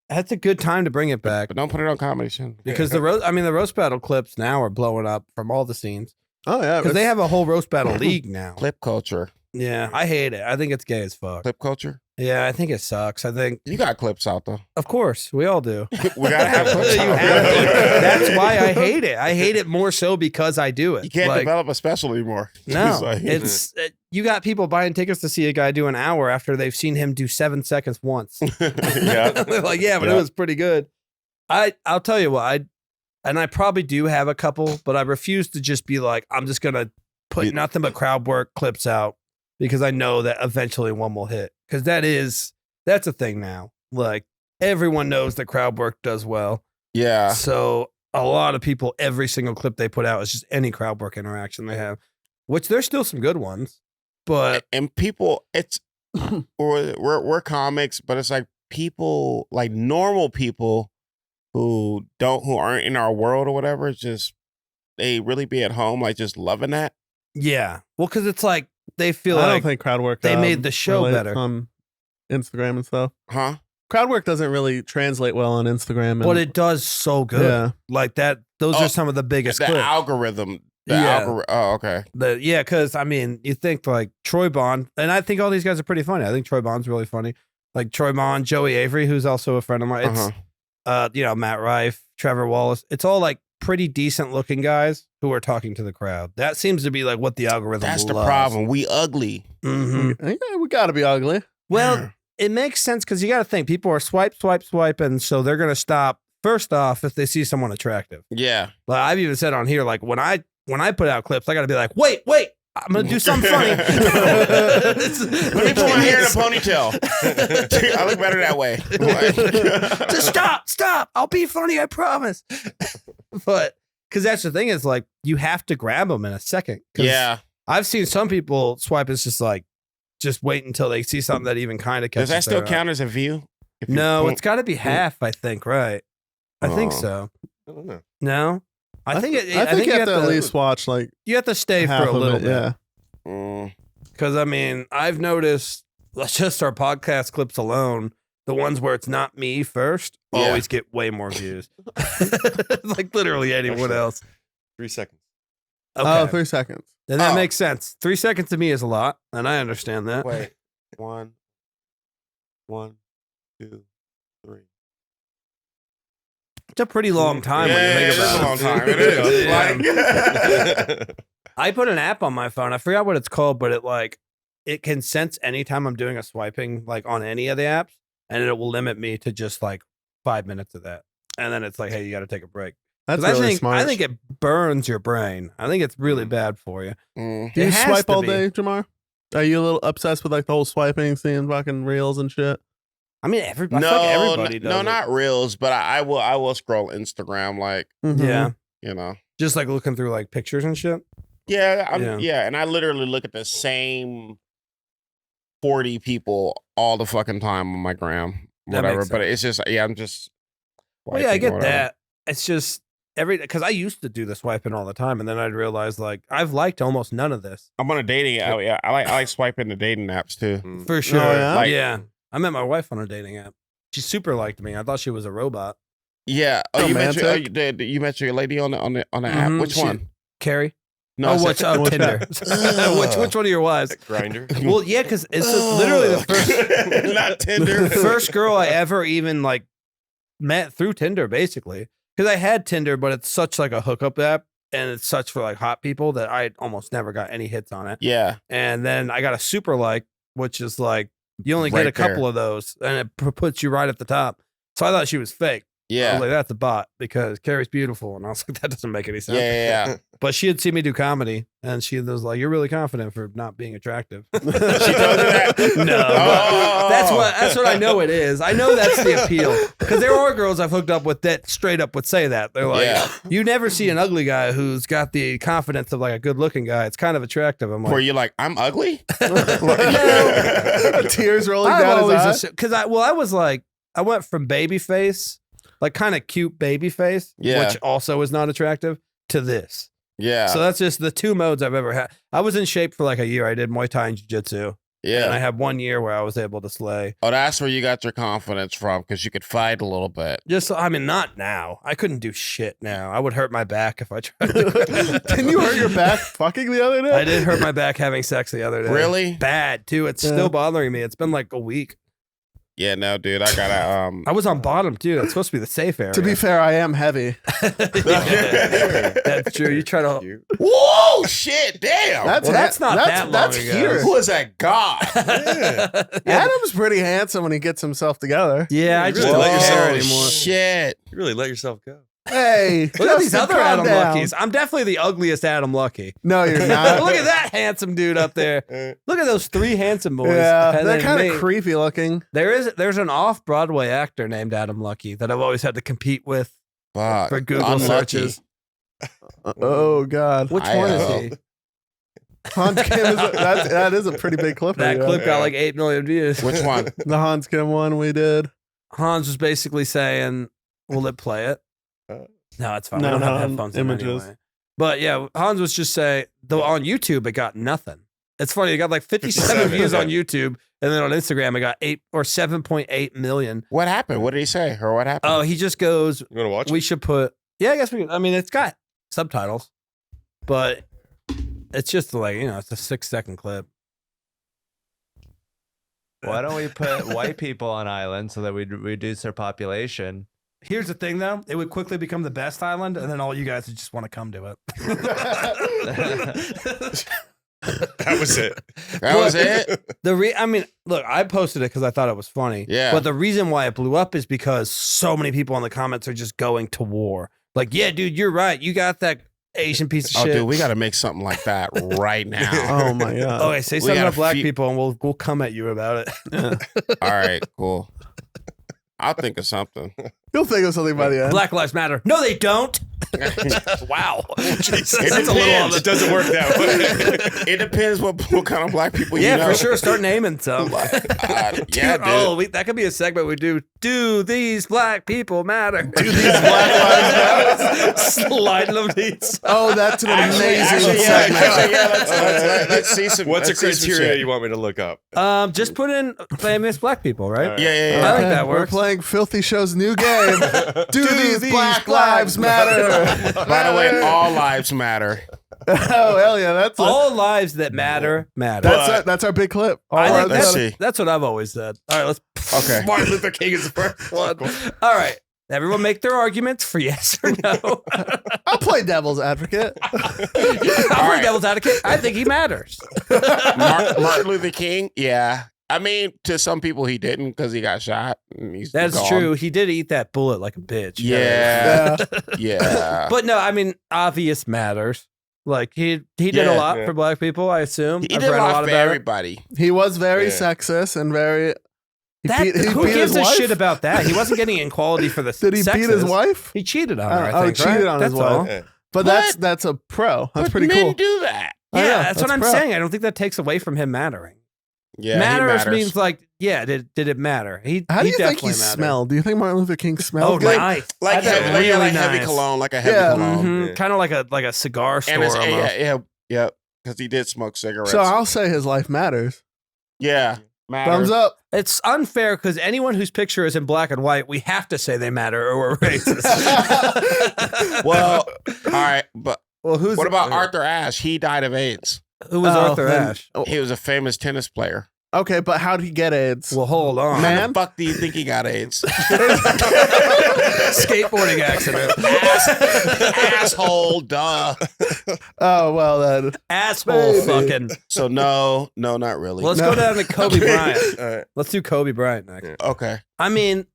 That's a good time to bring it back But don't put it on Comedy Central. because the roast battle clips now are blowing up from all the scenes Oh, yeah. because they it's- have a whole roast battle league now. Clip culture. Yeah, I hate it. I think it's gay as fuck. Clip culture. Yeah, I think it sucks. I think, You got clips out though. of course, we all do. We gotta have clips You out. have to. That's why I hate it. I hate it more so because I do it. You can't Like, develop a special anymore. No, like- you got people buying tickets to see a guy do an hour after they've seen him do 7 seconds once. yeah. They're like, yeah, but it Yeah. was pretty good. I'll tell you what, I probably do have a couple, but I refuse to just be like, I'm just gonna put nothing but crowd work clips out because I know that eventually one will hit. Because that's a thing now. Like everyone knows that crowd work does well. Yeah. So a lot of people, every single clip they put out is just any crowd work interaction they have, which there's still some good ones, but And people, it's we're comics, but it's like people, like normal people who aren't in our world or whatever. It's just they really be at home, like just loving that. yeah. Well, because it's like they feel I like don't think crowd work. they made the show relates better. on Instagram and stuff. Huh? Crowd work doesn't really translate well on Instagram. And, but it does so good. Yeah. Like that. Those Oh, are some of the biggest The clips. algorithm. Yeah. Oh, okay. Yeah, because I mean, you think like Troy Bond, and I think all these guys are pretty funny. I think Troy Bond's really funny. Like Troy Bond, Joey Avery, who's also a friend of mine. It's Matt Rife, Trevor Wallace. It's all like pretty decent looking guys who are talking to the crowd. That seems to be like what the algorithm That's the loves. problem. We ugly. Mhm. Yeah, we got to be ugly. Well, it makes sense because you got to think people are swiping, so they're gonna stop first off if they see someone attractive. Yeah. Like I've even said on here, like when I put out clips, I got to be like, wait, I'm gonna do something funny. Let me put my hair in a ponytail. I look better that way. Just stop. I'll be funny, I promise. But because that's the thing is like you have to grab them in a second. 'Cause Yeah. I've seen some people swipe. It's just like just wait until they see something that even kind of catches. Does that still their eye. count as a view? If you No, point- it's got to be half. I think right. I think Oh. so. I don't know. No, I think I think you have to at least watch like you have to stay half for a of little it. bit. Yeah. Mm. Because I mean, I've noticed just our podcast clips alone, the ones where it's not me first, Yeah. always get way more views. Like literally anyone else. 3 seconds. Okay. Oh, 3 seconds. Then that Oh. makes sense. 3 seconds to me is a lot, and I understand that. Wait. 1, 2, 3. It's a pretty long time when you Yeah, think it is about a long it. time. It is. Yeah. Like, I put an app on my phone. I forgot what it's called, but it can sense anytime I'm doing a swiping like on any of the apps, and it will limit me to just like 5 minutes of that. And then it's like, hey, you got to take a break. That's 'Cause really smart. I think it burns your brain. I think it's really bad for you. mm. Do you it has swipe to all be. day, Jamar? Are you a little obsessed with like the whole swiping, seeing fucking reels and shit? I mean, I feel like No, everybody does. no, it. not reels, but I will scroll Instagram, like, Mhm. Yeah, you know. just like looking through like pictures and shit. Yeah, Yeah. and I literally look at the same 40 people all the fucking time on my gram, That whatever. makes But sense. it's just, I'm just. Well, yeah, I swiping, get whatever. that. It's just because I used to do the swiping all the time, and then I'd realize like I've liked almost none of this I'm on a dating app. Yeah, I like swiping the dating apps too. Mm. for sure. yeah? Like- yeah, I met my wife on a dating app. She super liked me. I thought she was a robot. Yeah. Oh, you met Romantic. you met your lady on the app. Mhm, Which she- one? Carrie. No, Oh, I said- which? Oh, Which Tinder. which one of your wives? Grinder. Well, yeah, because it's literally the first. Not Tinder. The first girl I ever even like met through Tinder, basically. Because I had Tinder, but it's such like a hookup app, and it's such for like hot people that I almost never got any hits on it. Yeah. And then I got a super like, which is like you only Right get a couple of those, and it puts you right at the top. So I thought she was fake. I Yeah. was like, that's a bot because Carrie's beautiful. And I was like, that doesn't make any sense. Yeah. But she had seen me do comedy and she was like, you're really confident for not being attractive. She told you that? No. Oh. That's what I know it is. I know that's the appeal. Because there are girls I've hooked up with that straight up would say that. They're like, Yeah. you never see an ugly guy who's got the confidence of like a good looking guy. It's kind of attractive. I'm like, Were you like, I'm ugly? Tears rolling I've down his always eye. assumed, because I was like, I went from baby face, like kind of cute baby face, Yeah. which also is not attractive, to this. Yeah. So that's just the two modes I've ever had. I was in shape for like a year. I did Muay Thai and Jiu-Jitsu. And I yeah. had 1 year where I was able to slay. Oh, that's where you got your confidence from because you could fight a little bit. Just, I mean, not now. I couldn't do shit now. I would hurt my back if I tried to. Didn't you hurt your back fucking the other day? I did hurt my back having sex the other day. Really? Bad, too. It's Yeah. still bothering me. It's been like a week. Yeah, no, dude. I gotta I was on bottom, too. That's supposed to be the safe area. To be fair, I am heavy. Yeah, that's true. You try to. Whoa, shit, damn. That's not that long That's ago. here. Who is that God? Adam's pretty handsome when he gets himself together. Yeah, I You just really don't let care yourself- anymore. Shit. You really let yourself go. Hey, Look at these Justin, other calm Adam down. Luckies. I'm definitely the ugliest Adam Lucky. No, you're not. Look at that handsome dude up there. Look at those three handsome boys. Yeah, And they're then kind me. of creepy looking. There's an off-Broadway actor named Adam Lucky that I've always had to compete with Fuck. for Google Unlucky. searches. Oh God, Which I, one is he? Hans Kim is that is a pretty big clip. That yeah. clip got like 8 million views. Which one? The Hans Kim one we did. Hans was basically saying, "Will it play it?" No, it's fine. No, we don't no, have headphones in images. anyway. But yeah, Hans was just saying, though on YouTube it got nothing. It's funny, it got like 57 views on YouTube, and then on Instagram it got 8 or 7.8 million. What happened? What did he say? Or what happened? Oh, he just goes, You want to watch? we should put, yeah, I guess we could. I mean, it's got subtitles, but it's just like, it's a 6-second clip. Why don't we put white people on islands so that we reduce their population? Here's the thing, though. It would quickly become the best island, and then all you guys would just want to come to it. That was it. That was it? I mean, look, I posted it because I thought it was funny. Yeah. But the reason why it blew up is because so many people in the comments are just going to war. Like, yeah, dude, you're right. You got that Asian piece of Oh, shit. dude, we got to make something like that right now. Oh my God. Okay, say We something gotta about black feed- people, and we'll come at you about it. All right, cool. I'll think of something. You'll think of something by the end. Black lives matter. No, they don't. Wow. Jesus. It That's a little on It the. doesn't work that way. It depends what kind of black people you Yeah, know. for sure. Start naming some. Yeah, Dude, dude. oh, that could be a segment we do. Do these black people matter? Do these Black Lives Matter. Sliding them these. Oh, that's an amazing Actually, segment. let's see some. What's the let's see some criteria shit. you want me to look up? Just put in famous black people, right? Yeah. I like Okay, that We're works. playing Filthy Show's new game. Do these Black Lives Matter? By the way, all lives matter. Oh hell yeah, that's All lives that matter. that's our big clip. All I think lives let's matter. see. that's what I've always said. All right, let's. Okay. Martin Luther King is the first one. All right, everyone make their arguments for yes or no. I'll play devil's advocate. I'm for devil's advocate. I think he matters. Martin Luther King, yeah. I mean, to some people he didn't because he got shot. And he's That's gone. true. He did eat that bullet like a bitch. Yeah. Yeah. Yeah. But no, I mean, obvious matters. Like he did a Yeah, lot yeah. for black people, I assume. He I've did a read lot for about it. everybody. He was very Yeah. sexist and very. He Who beat gives his a wife? shit about that? He wasn't getting equality for the Did he beat his sexes. wife? He cheated on her, I Oh, think, cheated right? on his That's wife. all. Yeah. But What? that's a pro. That's But pretty men cool. do that. Yeah, I know, that's what I'm pro. saying. I don't think that takes away from him mattering. Yeah, he matters, matters. means like, yeah, did it matter? How do you think he definitely mattered. smelled? Do you think Martin Luther King smelled Oh, good? nice. Like, That's heavy, really like heavy nice. cologne, like a heavy Yeah. cologne. Yeah. Kind of like a cigar store And it's, almost. yeah, because he did smoke cigarettes. So I'll say his life matters. yeah, matters. Thumbs up. It's unfair because anyone whose picture is in black and white, we have to say they matter or we're racist. Well, all right, but well, who's what about Arthur Ashe? He died of AIDS. who was Oh, Arthur then- Ashe? oh, He was a famous tennis player. Okay, but how did he get AIDS? Well, hold on. Man. How the fuck do you think he got AIDS? Skateboarding accident. Asshole, duh. Oh well then. Asshole Baby. fucking. So no, not really. Let's No. go down to Kobe Bryant. All right. Let's do Kobe Bryant next. Yeah. Okay. I mean,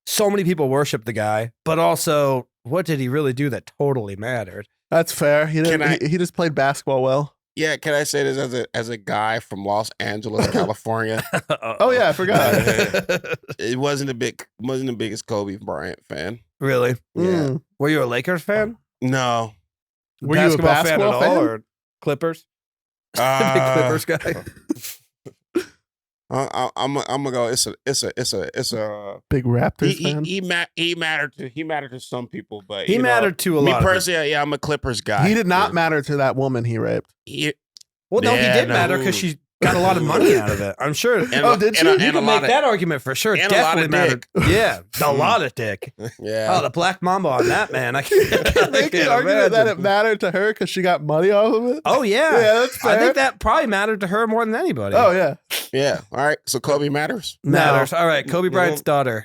so many people worship the guy, but also what did he really do that totally mattered? That's fair. He Can didn't. He just played basketball well. Yeah, can I say this as a guy from Los Angeles, California? Oh yeah, I forgot. It wasn't the biggest Kobe Bryant fan. Really? Yeah. Mm. Were you a Lakers fan? No. Were you a basketball fan? or Clippers? Big Clippers guy. I'm gonna go. It's a Big Raptors fan. he mattered to some people, but He mattered to a me lot of people. personally. Yeah, I'm a Clippers guy. He did not matter to that woman he raped. Well, no, Yeah, he did no. matter because she got a lot of money out of it. I'm sure. Oh, did she? You And can a make lot of that argument for sure. and a lot Definitely of mattered. dick. Yeah, a lot of dick. Yeah. Oh, the black mamba on that man. I can't, Make an argument that it imagine. mattered to her because she got money off of it. Oh yeah, Yeah, that's fair. I think that probably mattered to her more than anybody. Oh yeah. Yeah. All right. So Kobe matters. Matters. All right, Kobe Bryant's daughter.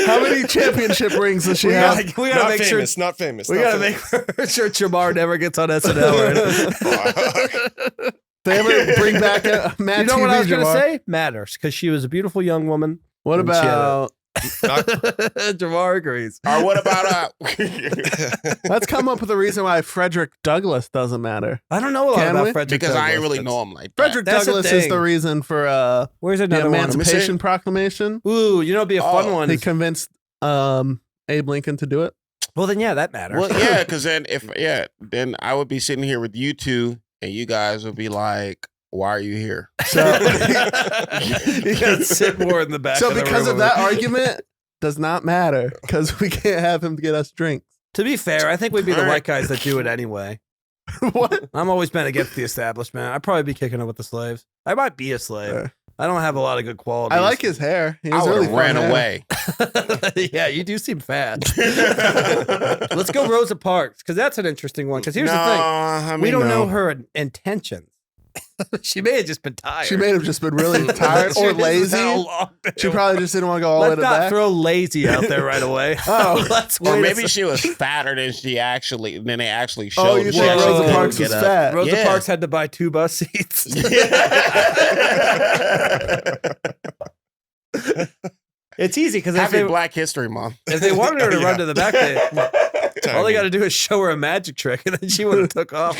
How many championship rings does she We have? gotta Not make famous. sure. Not famous. We not gotta make sure Jamar never gets on SNL. They ever bring back a Matt You know what I was gonna Jamar? say? Matters because she was a beautiful young woman. What And she had about? Jamar agrees. Or what about Let's come up with a reason why Frederick Douglass doesn't matter. I don't know a lot Can about we? Frederick because I ain't Douglass. really know him like that. Frederick That's the Douglass is thing. the reason for Where's the another one? Emancipation Proclamation. Ooh, you know, it'd be a fun Oh, one. He convinced Abe Lincoln to do it. Well, then yeah, that matters. Well, yeah, because then I would be sitting here with you two, and you guys would be like, "Why are you here?" So, you gotta sit more in the back. so of the because room of that argument, does not matter because we can't have him get us drinks. To be fair, I think we'd be the All right. white guys that do it anyway. What? I'm always been against the establishment. I'd probably be kicking it with the slaves. I might be a slave. Fair. I don't have a lot of good qualities. I like his hair. He I was would really have fun ran hair. away. Yeah, you do seem fat. Let's go Rosa Parks because that's an interesting one. Because here's the thing: I we mean, don't no. know her intentions. She may have just been tired. She may have just been really tired or lazy. She probably just didn't want to go all the way Let's to not back. throw lazy out there right away. Oh. Let's Or wait a maybe sec- she was fatter than they actually showed. Oh, you She think actually Rosa couldn't Parks get was up. fat? Rosa Yeah. Parks had to buy 2 bus seats. It's easy because if Happy they, Black History Month. if they wanted her to Yeah. run to the back, all they got to do is show her a magic trick, and then she would have took off.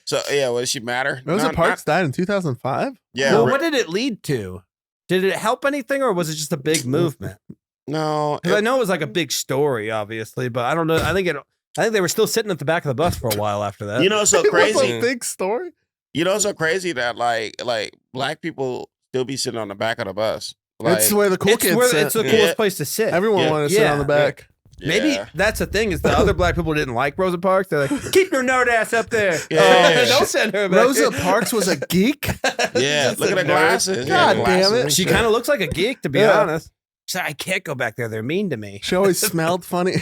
So yeah, does she matter? Rosa Not- Parks died in 2005. Yeah. Well, what did it lead to? Did it help anything, or was it just a big movement? No. Because I know it was like a big story, obviously, but I don't know. I think they were still sitting at the back of the bus for a while after that. You know, it's so It was crazy. a big story. You know, it's so crazy that like black people still be sitting on the back of the bus. Like, It's where the cool kids sit. it's the Yeah. coolest place to sit. Everyone Yeah. wanted to sit Yeah. on the back. Maybe yeah. that's the thing is the other black people didn't like Rosa Parks. They're like, keep your nerd ass up there. Yeah. Don't send her back. Rosa Parks was a geek. Yeah, Just look a at the nerd. glasses. God Yeah, damn glasses it. and She shit. kind of looks like a geek, to be Yeah. honest. She said, I can't go back there. They're mean to me. She always smelled funny.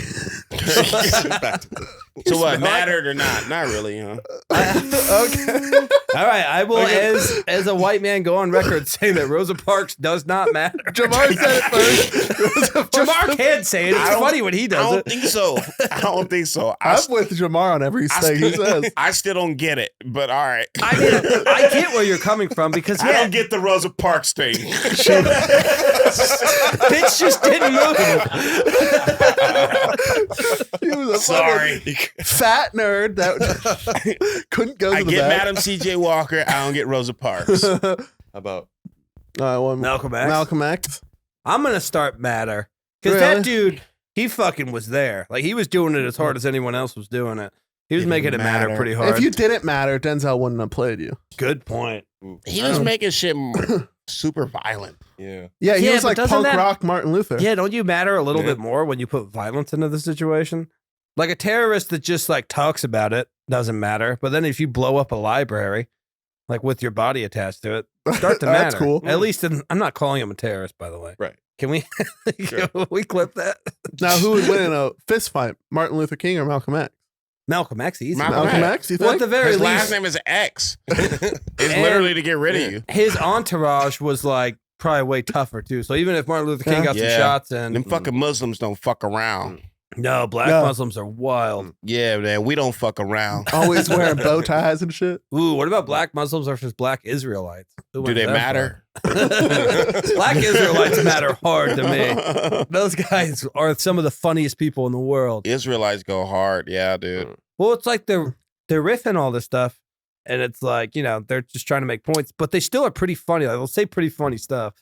So what, mattered or not? Not really, huh? Okay. All right, I will, as a white man, go on record saying that Rosa Parks does not matter. Jamar said it first. Jamar can say it. It's I don't- funny when he I does don't it. think so. I don't think so. I'm with Jamar on every thing he says. I still don't get it, but all right. I mean, I get where you're coming from because I don't get the Rosa Parks thing. bitch just didn't move. He was a Sorry. fucking fat nerd that couldn't go to I the get back. Madam C.J. Walker. I don't get Rosa Parks. How about Malcolm X. Malcolm X. I'm gonna start matter because Really? that dude, he fucking was there. Like he was doing it as hard as anyone else was doing it. He was Didn't making it matter matter. pretty hard. If you didn't matter, Denzel wouldn't have played you. Good point. He was making shit super violent. yeah? Yeah, he Yeah, was but like doesn't punk that- rock Martin Luther. Yeah, don't you matter a little Yeah. bit more when you put violence into the situation? Like a terrorist that just like talks about it doesn't matter. But then if you blow up a library, like with your body attached to it, start to matter. That's cool. At least I'm not calling him a terrorist, by the way. Right. Can we Sure. can we clip that? Now, who would win in a fist fight, Martin Luther King or Malcolm X? Malcolm X, easy. Malcolm Malcolm X. X, you Well, at think? the very His last least, name is X. It's And- literally to get rid of you. his entourage was like probably way tougher too. So even if Martin Luther King Yeah. got some Yeah. shots and Them fucking Muslims don't fuck around. No, black No. Muslims are wild. Yeah, man, we don't fuck around. Always wearing bow ties and shit. Ooh, what about black Muslims versus black Israelites? Who Do wins they that matter? fight? Black Israelites matter hard to me. Those guys are some of the funniest people in the world. Israelites go hard. Yeah, dude. Well, it's like they're riffing all this stuff, and it's like, you know, they're just trying to make points, but they still are pretty funny. Like, they'll say pretty funny stuff.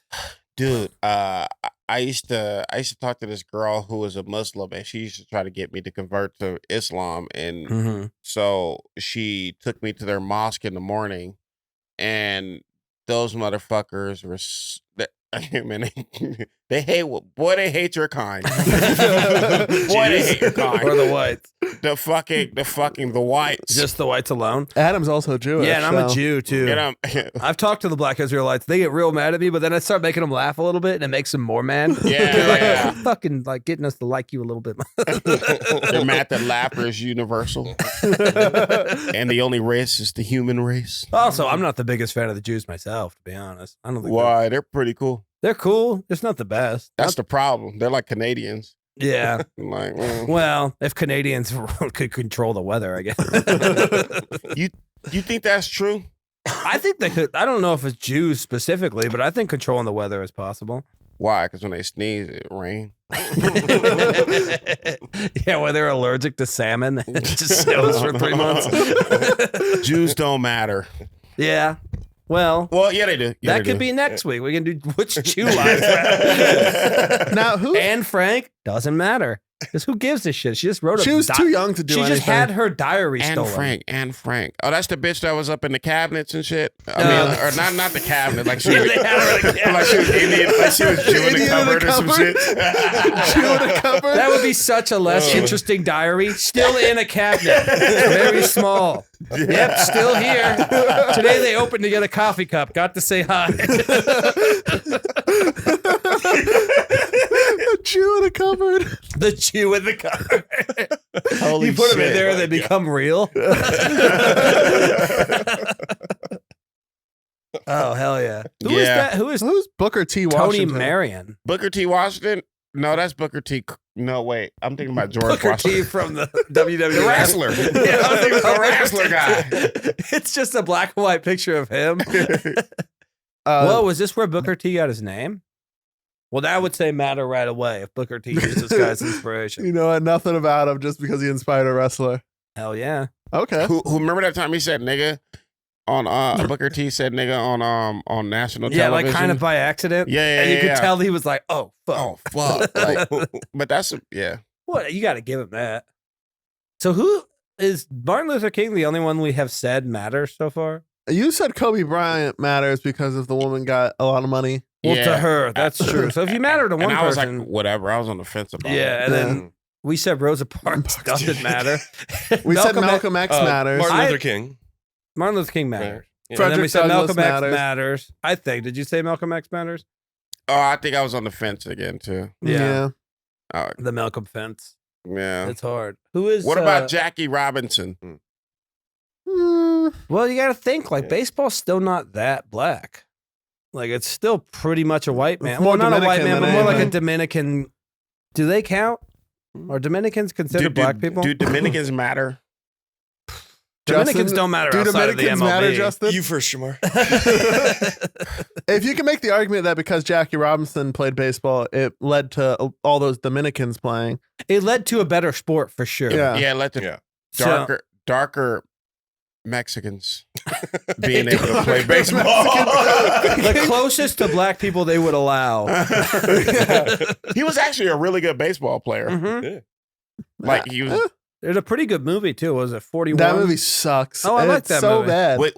Dude, I used to talk to this girl who was a Muslim, and she used to try to get me to convert to Islam, and so she took me to their mosque in the morning, and those motherfuckers were man, they hate your kind. Boy, they hate your kind. Or the whites. The whites. Just the whites alone. Adam's also Jewish. Yeah, and I'm a so- Jew too. You know, I've talked to the black Israelites. They get real mad at me, but then I start making them laugh a little bit, and it makes them more mad. Yeah, They're like, yeah. fucking like getting us to like you a little bit more. they're mad that laughter is universal, and the only race is the human race. Also, I'm not the biggest fan of the Jews myself, to be honest. I don't think Why? They're pretty cool. they're cool. It's not the best. That's the problem. They're like Canadians. Yeah. Like, Well, if Canadians could control the weather, I guess. you think that's true? I think they could. I don't know if it's Jews specifically, but I think controlling the weather is possible. Why? Because when they sneeze, it rain. Yeah, where they're allergic to salmon, it just snows for 3 months. Jews don't matter. Yeah. Well, Yeah, they do. that could be next week. We can do which Jew lives matter. Now, who? Anne Frank doesn't matter. Because who gives a shit? She just wrote a She was too young to do She anything. just had her diary Anne stolen. Frank. Oh, that's the bitch that was up in the cabinets and shit. I No. mean, or not the cabinet. Like she Yeah, was, they had her in a cabinet. like she was Indian. Like she was Jew in the Indian in the cupboard or some cupboard? shit. Jew in a cupboard. That would be such a less interesting diary. Still in a cabinet. Very small. Yep, still here. Today they opened to get a coffee cup. Got to say hi. A Jew in a cupboard. The Jew in the cupboard. Holy You put them in shit. there and they become real. Oh, hell yeah. Who is Yeah. that? Who is Who's Booker T. Tony Washington? Marion? Booker T. Washington? No, that's Booker T. No, wait. I'm thinking about George Booker Washington. T from the WWE. The wrestler. Yeah, I was thinking about The wrestler guy. It's just a black and white picture of him. Uh, Whoa, was this where Booker T got his name? Well, that would say matter right away if Booker T used this guy's inspiration. You know nothing about him just because he inspired a wrestler. Hell yeah. Okay. Who remember that time he said nigga on Booker T said nigga on national Yeah, television? like kind of by accident. Yeah, And you could yeah. tell he was like, oh, fuck. Oh fuck. Like, but that's yeah. What? You got to give him that. So who is Martin Luther King the only one we have said matters so far? You said Kobe Bryant matters because if the woman got a lot of money. Well, Yeah. to her, that's true. So if you matter to one And I was person, like, whatever. I was on the fence about yeah, it. and then we said Rosa Parks doesn't matter. We said Malcolm X matters. Martin I- Luther King. Martin Luther King matters. Yeah. And then we Frederick said Douglass Malcolm X matters. matters. I think. Did you say Malcolm X matters? Oh, I think I was on the fence again too. Yeah. The Malcolm fence. Yeah. It's hard. Who is? What about Jackie Robinson? Well, you got to think like baseball's still not that black. Like it's still pretty much a white man. It's more Well, not a white Dominican man, but than more like a anything. Dominican. Do they count? Are Dominicans considered black people? Do Dominicans matter? Dominicans Justin, don't matter do outside of the Dominicans MLB. matter, Justin? You first, Jamar. If you can make the argument that because Jackie Robinson played baseball, it led to all those Dominicans playing. It led to a better sport for sure. Yeah. Yeah, let the Yeah. darker Mexicans being able to play baseball. The closest to black people they would allow. He was actually a really good baseball player. Mhm. Like he was There's a pretty good movie too. Was it 41? That movie sucks. Oh, I like It's that so movie. bad. with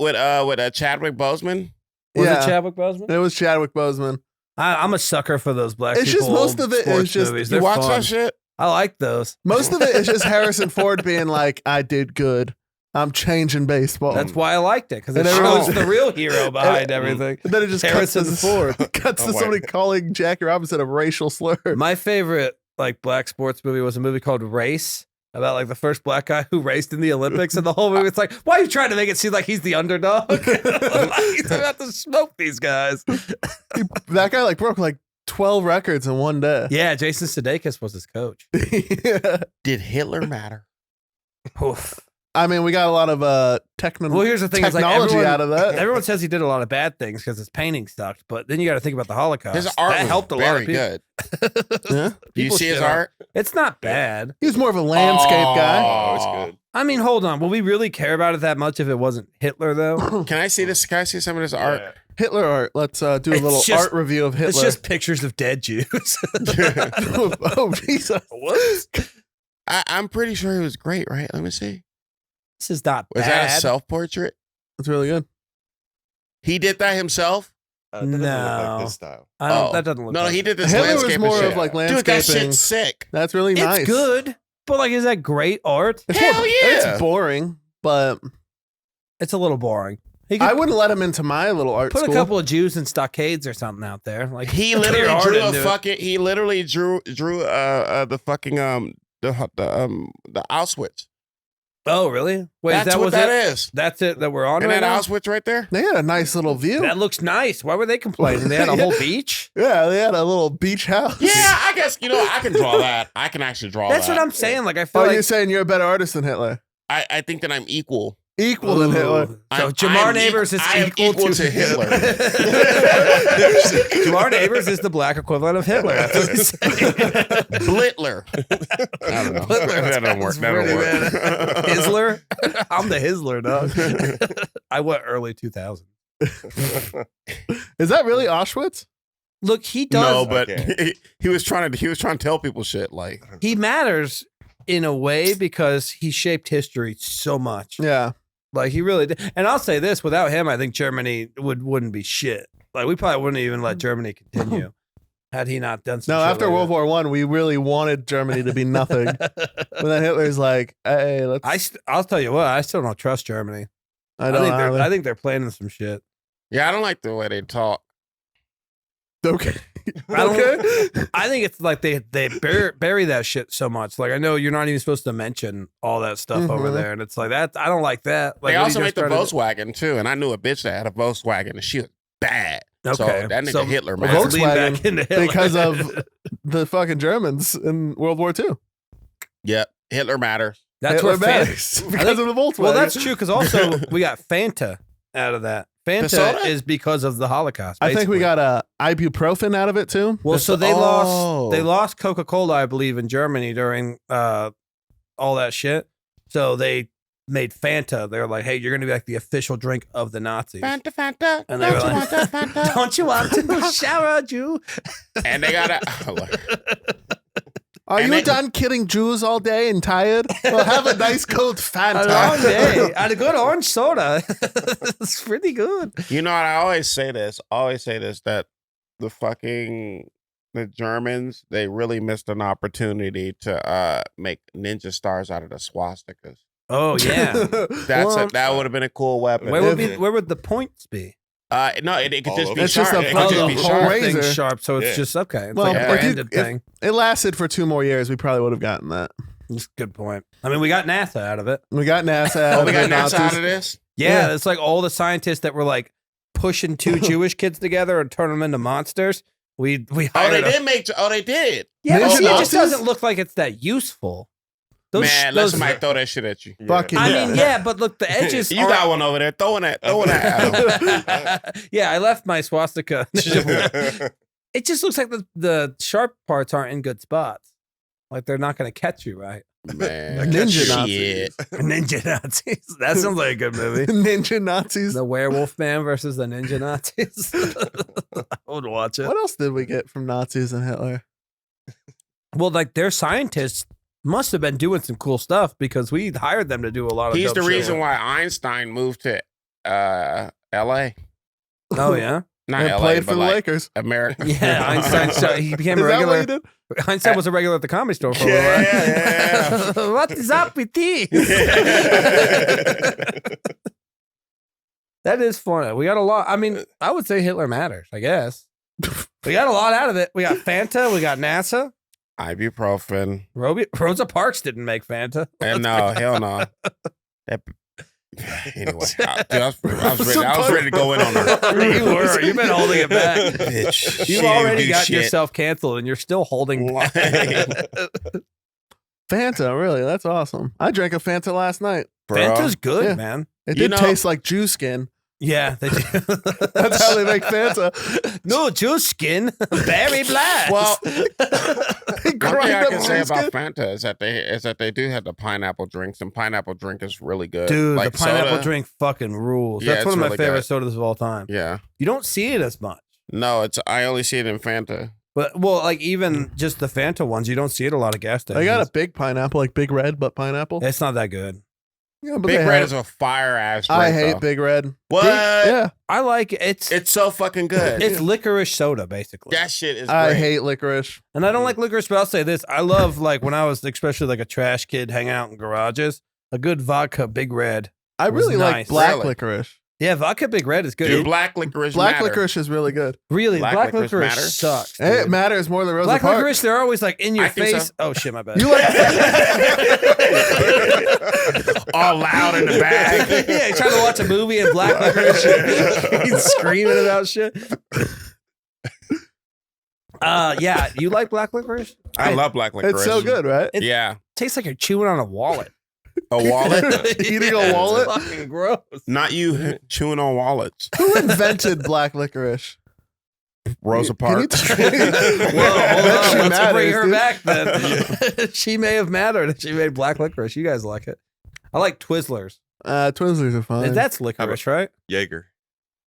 Chadwick Boseman. Was Yeah. it Chadwick Boseman? It was Chadwick Boseman. I'm a sucker for those black It's people. just most of it is sports just- movies. You They're watch fun. that shit? I like those. Most of it is just Harrison Ford being like, I did good. I'm changing baseball. That's why I liked it because it And everyone- shows the real hero behind everything. And then it just Harrison cuts to, Ford. cuts to Oh, somebody wait. calling Jackie Robinson a racial slur. My favorite like black sports movie was a movie called Race about like the first black guy who raced in the Olympics, and the whole movie it's like, why are you trying to make it seem like he's the underdog? Like, he's about to smoke these guys. That guy like broke like 12 records in one day. Yeah, Jason Sudeikis was his coach. Yeah. Did Hitler matter? Oof. I mean, we got a lot of Well, here's the thing: is like technology everyone, out of that. everyone says he did a lot of bad things because his painting sucked, but then you got to think about the Holocaust. His art that was helped a lot very of people. good. Yeah. You People see his shit on- art? It's not bad. He was more of a landscape guy. Oh, it's good. I mean, hold on. Will we really care about it that much if it wasn't Hitler, though? Can I see this? Can I see some of this art? Hitler art. Let's do a little just- art review of Hitler. It's just pictures of dead Jews. Oh, Jesus. What? I'm pretty sure he was great, right? Let me see. This is not Was bad. that a self-portrait? That's really good. He did that himself? That doesn't look No. like this style. I don't, Oh. that doesn't look No, like he it. did this Hitler was landscape more shit. of like Dude, landscaping. that shit's sick. That's really nice. It's good, but like, is that great art? It's Hell more- yeah. It's boring, but It's a little boring. He could I wouldn't let him into my little art put school. a couple of Jews in stockades or something out there. Like He clear literally art drew into a it. fucking. He literally drew the fucking the Auschwitz. Oh, really? Wait, That's that what was that it? is. That's it that we're on And right that now? Auschwitz right there. They had a nice little view. That looks nice. Why were they complaining? They had a whole beach? Yeah, they had a little beach house. Yeah, I guess I can draw that. I can actually draw That's that. what I'm saying. Like, I feel Oh, like... you're saying you're a better artist than Hitler? I think that I'm equal. Equal than Hitler. So I'm Jamar Neighbors is I am equal to Hitler. Jamar Neighbors is the black equivalent of Hitler. That's what he's saying. Blitler. I don't know. That don't work. That don't work. Hisler? I'm the Hisler, dog. I went early 2000. Is that really Auschwitz? Look, he does. No, but Okay. he was trying to tell people shit like He matters in a way because he shaped history so much. Yeah. Like, he really did. And I'll say this, without him, I think Germany wouldn't be shit. Like, we probably wouldn't even let Germany continue had he not done some No, shit after like World that. War One, we really wanted Germany to be nothing. But then Hitler's like, "Hey, let's." I'll tell you what, I still don't trust Germany. I don't know. I think they're planning some shit. yeah. I don't like the way they talk. Okay. I don't- Okay. I think it's like they bury that shit so much. Like, I know you're not even supposed to mention all that stuff over Mhm. there, and it's like that. I don't like that. Like, They what also you make just the started- Volkswagen too, and I knew a bitch that had a Volkswagen, and she was bad. So Okay. that nigga So- Hitler, Well, man. Let's lean back Volkswagen, into Hitler. because of the fucking Germans in World War II. Yep, Hitler matters. that's Hitler what Fanta. matters because of the Volkswagen. Well, that's true because also we got Fanta out of that. Fanta soda? is because of the Holocaust. I think we basically. got ibuprofen out of it too. Well, so they Oh. lost Coca-Cola, I believe, in Germany during all that shit. So they made Fanta. They were like, "Hey, you're going to be like the official drink of the Nazis." Fanta. And they were like, Fanta? "Don't you want to shower, Jew?" And they got a. Are And you they- done kidding Jews all day and tired? Well, have a nice cold A Fanta. long day and a good orange soda. It's pretty good. You know what? I always say this. That the Germans, they really missed an opportunity to make ninja stars out of the swastikas. Oh yeah. Well, That would have been a cool weapon. Where would the points be? No, it could All just over. be It's just sharp. a It fucking could just the be whole sharp. whole razor. thing's sharp, so it's Yeah. just okay. It's Well, like a if you- branded if- thing. It lasted for 2 more years. We probably would have gotten that. That's a good point. I mean, we got NASA out of it. We got NASA. Out Oh, of we got the NASA out Nazis. of this. Yeah, Yeah. it's like all the scientists that were like pushing two Jewish kids together and turn them into monsters. We Oh, hired they them. did make. Oh, they did. Yeah, but Ninja see, it just Nazis? doesn't look like it's that useful. Man, let somebody throw that shit at you. Fucking I mean, yeah, but look, the edges. You got one over there. Throwing that. At him. Yeah, I left my swastika. It just looks like the sharp parts aren't in good spots. Like they're not going to catch you right. Man, Ninja shit. Ninja Nazis. That sounds like a good movie. Ninja Nazis. The Werewolf Man versus the Ninja Nazis. I would watch it. What else did we get from Nazis and Hitler? Well, like their scientists must have been doing some cool stuff because we hired them to do a lot of. He's dope the shit. reason why Einstein moved to L.A. Oh yeah, Not And L.A., played but for the like Lakers. America. yeah. Einstein. So he became Is a that what regular. he did? Einstein was a regular at the Comedy Store for a Yeah, while. yeah, What is up with these? That is funny. We got a lot. I mean, I would say Hitler matters. I guess we got a lot out of it. We got Fanta. We got NASA. Ibuprofen. Rosa Parks didn't make Fanta. And no, hell no. That Anyway, I was ready to go in on her. You were. You've been holding it back. Bitch, she You've didn't already do got shit. yourself canceled, and you're still holding. Fanta, really? That's awesome. I drank a Fanta last night. Bro. Fanta's good, Yeah. man. It You did know- taste like Jew skin. Yeah, they do. That's how they make Fanta. No, juice skin, berry blast. Well, They one grind thing I up can say Jew about skin. Fanta is that they do have the pineapple drinks, and pineapple drink is really good. dude, Like the pineapple soda, drink fucking rules. Yeah, That's it's one of my really favorite good. sodas of all time. Yeah, You don't see it as much, no, I only see it in Fanta. but like even just the Fanta ones, you don't see it a lot of gas stations. They got a big pineapple, like Big Red, but pineapple. It's not that good. Yeah, but Big they Red have- is a fire ass drink. I hate though. Big Red. What? Yeah, I like it. It's so fucking good. It's licorice soda basically. That shit is. I great. hate licorice. And I don't like licorice, but I'll say this: I love like when I was especially like a trash kid hanging out in garages, a good vodka Big Red. I was really like nice. black Really? licorice. Yeah, vodka Big Red is good. Dude, It- black licorice. Black matter. licorice is really good. really, black black licorice licorice matters? sucks. It dude. matters more than Rosa Black Parks. licorice, they're always like in your I think so. face. Oh shit, my bad. You like? All loud in the bag. Yeah, you're trying to watch a movie and black licorice. He's screaming about shit. Yeah, you like black licorice? I love black licorice. It's so good, right? It- Yeah, tastes like you're chewing on a wallet. a wallet. Eating a wallet? It's fucking gross. Not you chewing on wallets. Who invented black licorice? Rosa Can you Parks. tell me? Well, Bet she let's bring matters, her dude. back then. She may have mattered if she made black licorice. You guys like it. I like Twizzlers. Twizzlers are fine. That's licorice, right? Jaeger.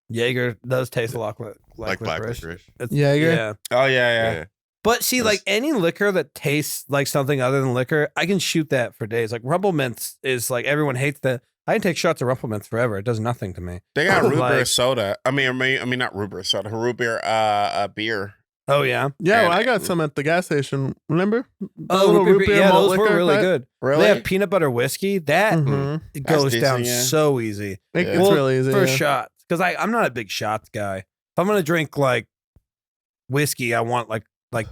Jaeger does taste a lot Like black licorice. It's, Jaeger? Yeah. Oh yeah. Yeah. But see, like any liquor that tastes like something other than liquor, I can shoot that for days. Like Rumple Mints is like everyone hates that. I can take shots of Rumple Mints forever. It does nothing to me. They got root beer Like- soda. I mean, not root beer soda. Root beer, beer. Oh yeah. Yeah, well, And- I got some at the gas station. Remember? The Oh, little root beer, yeah, malt those were liquor, really right? good. Really? They have peanut butter whiskey. That Mhm. it That's goes decent, down yeah. so easy. It's Yeah. Well, really easy. for yeah. shots because I'm not a big shots guy. If I'm gonna drink like whiskey, I want like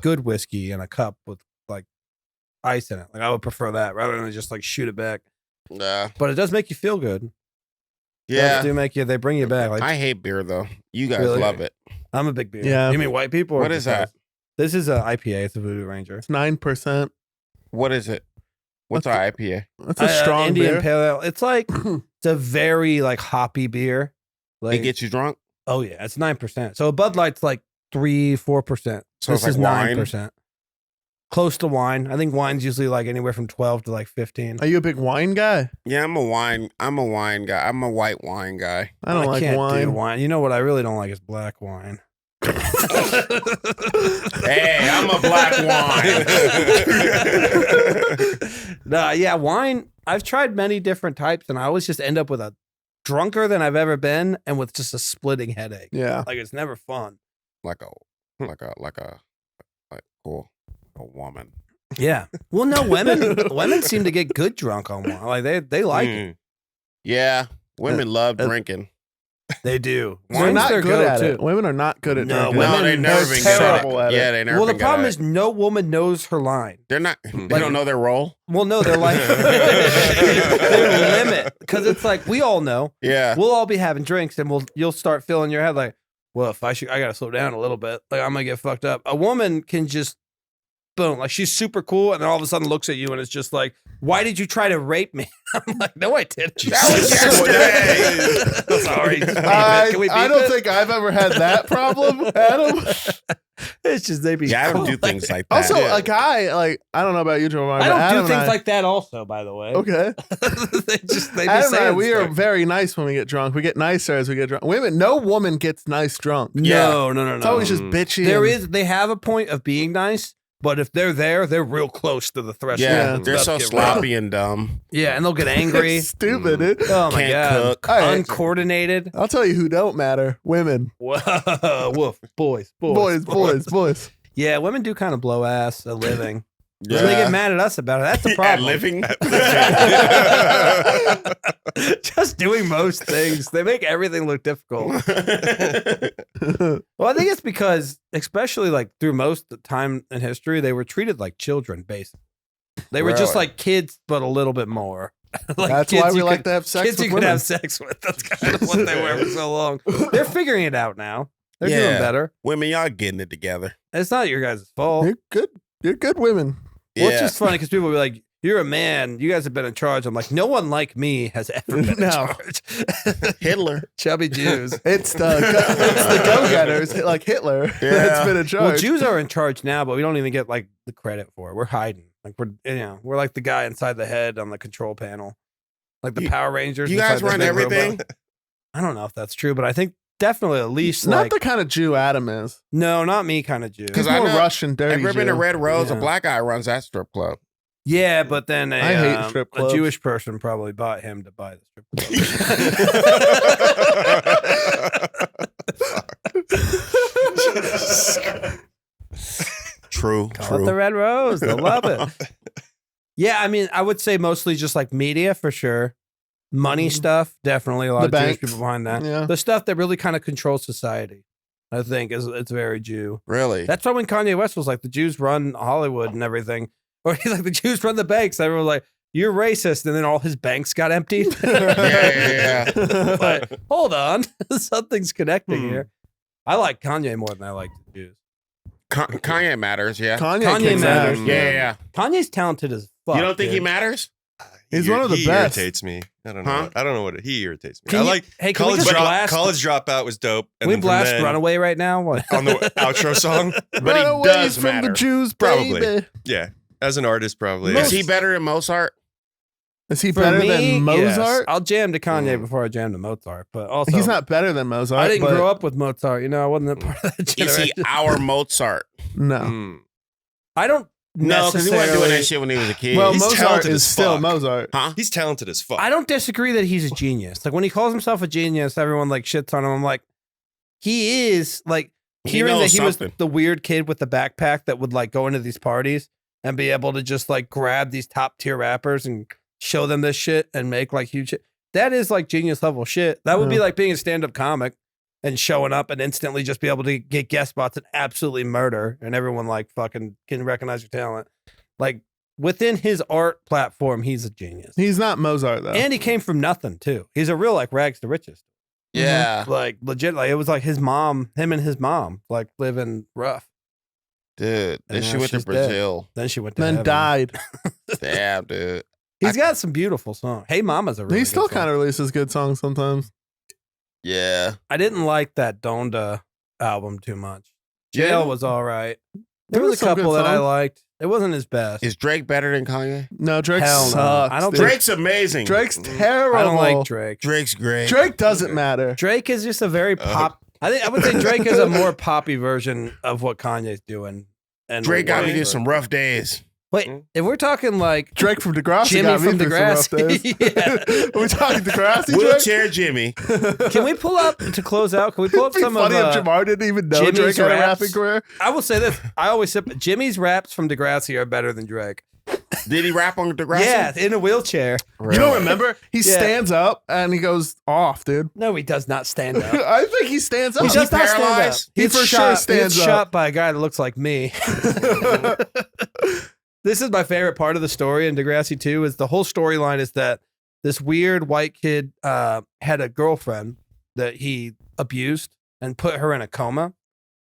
good whiskey in a cup with like ice in it. Like I would prefer that rather than just like shoot it back. Yeah. But it does make you feel good. Yeah. Does do make you. They bring you back. Like I hate beer though. You guys Really? love it. I'm a big beer. Yeah. You mean white people? Or What is just that? us? This is a IPA. It's a Voodoo Ranger. It's 9%. What is it? What's our IPA? That's a strong Indian beer. Pale Ale. It's like it's a very like hoppy beer. Like It gets you drunk. oh yeah, it's 9%. So a Bud Light's like 3-4%. So This it's is like wine? 9%. Close to wine. I think wine's usually like anywhere from 12 to like 15. Are you a big wine guy? Yeah, I'm a wine guy. I'm a white wine guy. I don't like can't wine. do wine. You know what I really don't like is black wine. Hey, I'm a black wine. Nah, yeah, wine. I've tried many different types, and I always just end up with a drunker than I've ever been, and with just a splitting headache. Yeah. Like it's never fun. like cool. A woman. Yeah. Well, no, women seem to get good drunk on wine. Like they like it. Mm. Yeah. Women love drinking. They do. They're Wine's not their good at go-to. it. Women are not good at No, drinking. No, women- they've never they're been good terrible at at it. it. Yeah, they never Well, the been good problem at is it. no woman knows her line. They're not. They don't know their role. Well, no, they're like their limit because it's like we all know. Yeah. We'll all be having drinks, and you'll start filling your head like, well, if I gotta slow down a little bit. Like I'm gonna get fucked up. A woman can just boom, like she's super cool, and then all of a sudden looks at you and it's just like, why did you try to rape me? I'm like, no, I didn't. That was yesterday. Sorry. Just beep it. I, Can we I beep don't it? think I've ever had that problem, Adam. It's just they be. Yeah, I don't do cool. things like that. Also, Yeah. a guy, like, I don't know about you, Jamar. I don't Adam do and things I- like that. Also, by the way, Okay. they be Adam and I, saying we are stuff. very nice when we get drunk. We get nicer as we get drunk. Women, no woman gets nice drunk. No. It's always just Mm. bitchy. There and- is. They have a point of being nice, but if they're there, they're real close to the threshold. Yeah, and they're stuff so get sloppy and dumb. Yeah, and they'll get angry. Stupid, dude. Oh my Can't god, cook. All right. uncoordinated. I'll tell you who don't matter. Women. Whoa, woof, boys. Boys. Yeah, women do kind of blow ass a living. Yeah. And they get mad at us about it. That's the At problem. living. Just doing most things. They make everything look difficult. Well, I think it's because, especially like through most of the time in history, they were treated like children, basically. They were just Really? like kids, but a little bit more. That's kids why we you like could- to have sex kids with you could women. have sex with. That's kind of what they were for so long. They're figuring it out now. They're doing Yeah. better. Women, y'all getting it together. It's not your guys' fault. You're good. You're good women. Yeah. Well, it's just funny because people will be like, "You're a man. You guys have been in charge." I'm like, no one like me has ever been in No. charge. Hitler. Chubby Jews. It's the go-getters like Hitler. Yeah. It's been in charge. Well, Jews are in charge now, but we don't even get like the credit for it. We're hiding. Like we're like the guy inside the head on the control panel, like the Power Rangers. You guys inside the run big everything? robot. I don't know if that's true, but I think definitely at least Not like the kind of Jew Adam is. no, not me kind of Jew. He's 'Cause I more know- Russian, dirty Have you ever been to Jew. Red Rose? Yeah. A black guy runs that strip club. Yeah, but then I hate strip a clubs. Jewish person probably bought him to buy the strip club. True. Call it the Red Rose. They'll love it. Yeah, I mean, I would say mostly just like media for sure. Money stuff, definitely a lot The of Jewish banks. people behind that. Yeah. The stuff that really kind of controls society, I think, is it's very Jew. Really? That's why when Kanye West was like, the Jews run Hollywood and everything, or he's like, the Jews run the banks. Everyone was like, you're racist, and then all his banks got emptied. yeah. But hold on, something's connecting here. I like Kanye more than I like the Jews. Kanye matters, yeah. Kanye Kanye matters. ass. Yeah. Kanye's talented as fuck. You don't think he dude. matters? He's one of the he best. irritates me. I don't Huh? know. I don't know what he irritates me. Can I you- like hey, can we college just blast- college dropout was dope. And We then from blast then, Runaway right now? What? on the outro song. But Run he away does from matter. the Jews, Probably. baby. Yeah, as an artist, probably. Is he better than Mozart? Is he For better me, than yes. Mozart? I'll jam to Kanye before I jam to Mozart, but also He's not better than Mozart. I didn't but grow up with Mozart. You know, I wasn't a part of that Is generation. he our Mozart? No. Mm. I don't No, because he wasn't doing that necessarily. shit when he was a kid. Well, He's Mozart talented is as still fuck. Mozart. huh? He's talented as fuck. I don't disagree that he's a genius. Like when he calls himself a genius, everyone like shits on him. I'm like, he is like He hearing that knows he something. was the weird kid with the backpack that would like go into these parties and be able to just like grab these top tier rappers and show them this shit and make like huge shit. That is like genius level shit. That would be Yeah. like being a stand up comic and showing up and instantly just be able to get guest spots and absolutely murder and everyone like fucking can recognize your talent. Like within his art platform, he's a genius. He's not Mozart though. And he came from nothing too. He's a real like rags to riches. Yeah. Like legit, like it was like his mom, him and his mom, like living rough. Dude. Then And she now went to she's dead. Brazil. Then she went to then heaven. died. Damn, dude. He's got some beautiful songs. Hey Mama's a really He still good song. kind of releases good songs sometimes. Yeah. I didn't like that Donda album too much. Yeah? Jail was all right. There There was was a some good couple that I songs. liked. It wasn't his best. Is Drake better than Kanye? No, Drake Hell no. sucks. I don't dude. think- Drake's amazing. Drake's terrible. I don't like Drake. Drake's great. Drake doesn't matter. Drake is just a very pop. I would say Drake is a more poppy version of what Kanye's doing. And Drake got me what- through some rough days. Wait, if we're talking like Drake from Degrassi Jimmy got me from through some rough Degrassi. days. Yeah. Are we talking Degrassi, Drake? Wheelchair Jimmy. Can we pull up to close out? Can we pull up It'd be some of funny if Jamar didn't even know Jimmy's Drake had a raps? rapping career. I will say this. I always say Jimmy's raps from Degrassi are better than Drake. Did he rap on Degrassi? Yeah, in a wheelchair. You don't remember? He Yeah. stands up and he goes off, dude. No, he does not stand up. I think he stands up. He does not stand up. paralyzed? He He's for sure shot, stands he's up. shot by a guy that looks like me. This is my favorite part of the story in Degrassi 2 is the whole storyline is that this weird white kid had a girlfriend that he abused and put her in a coma.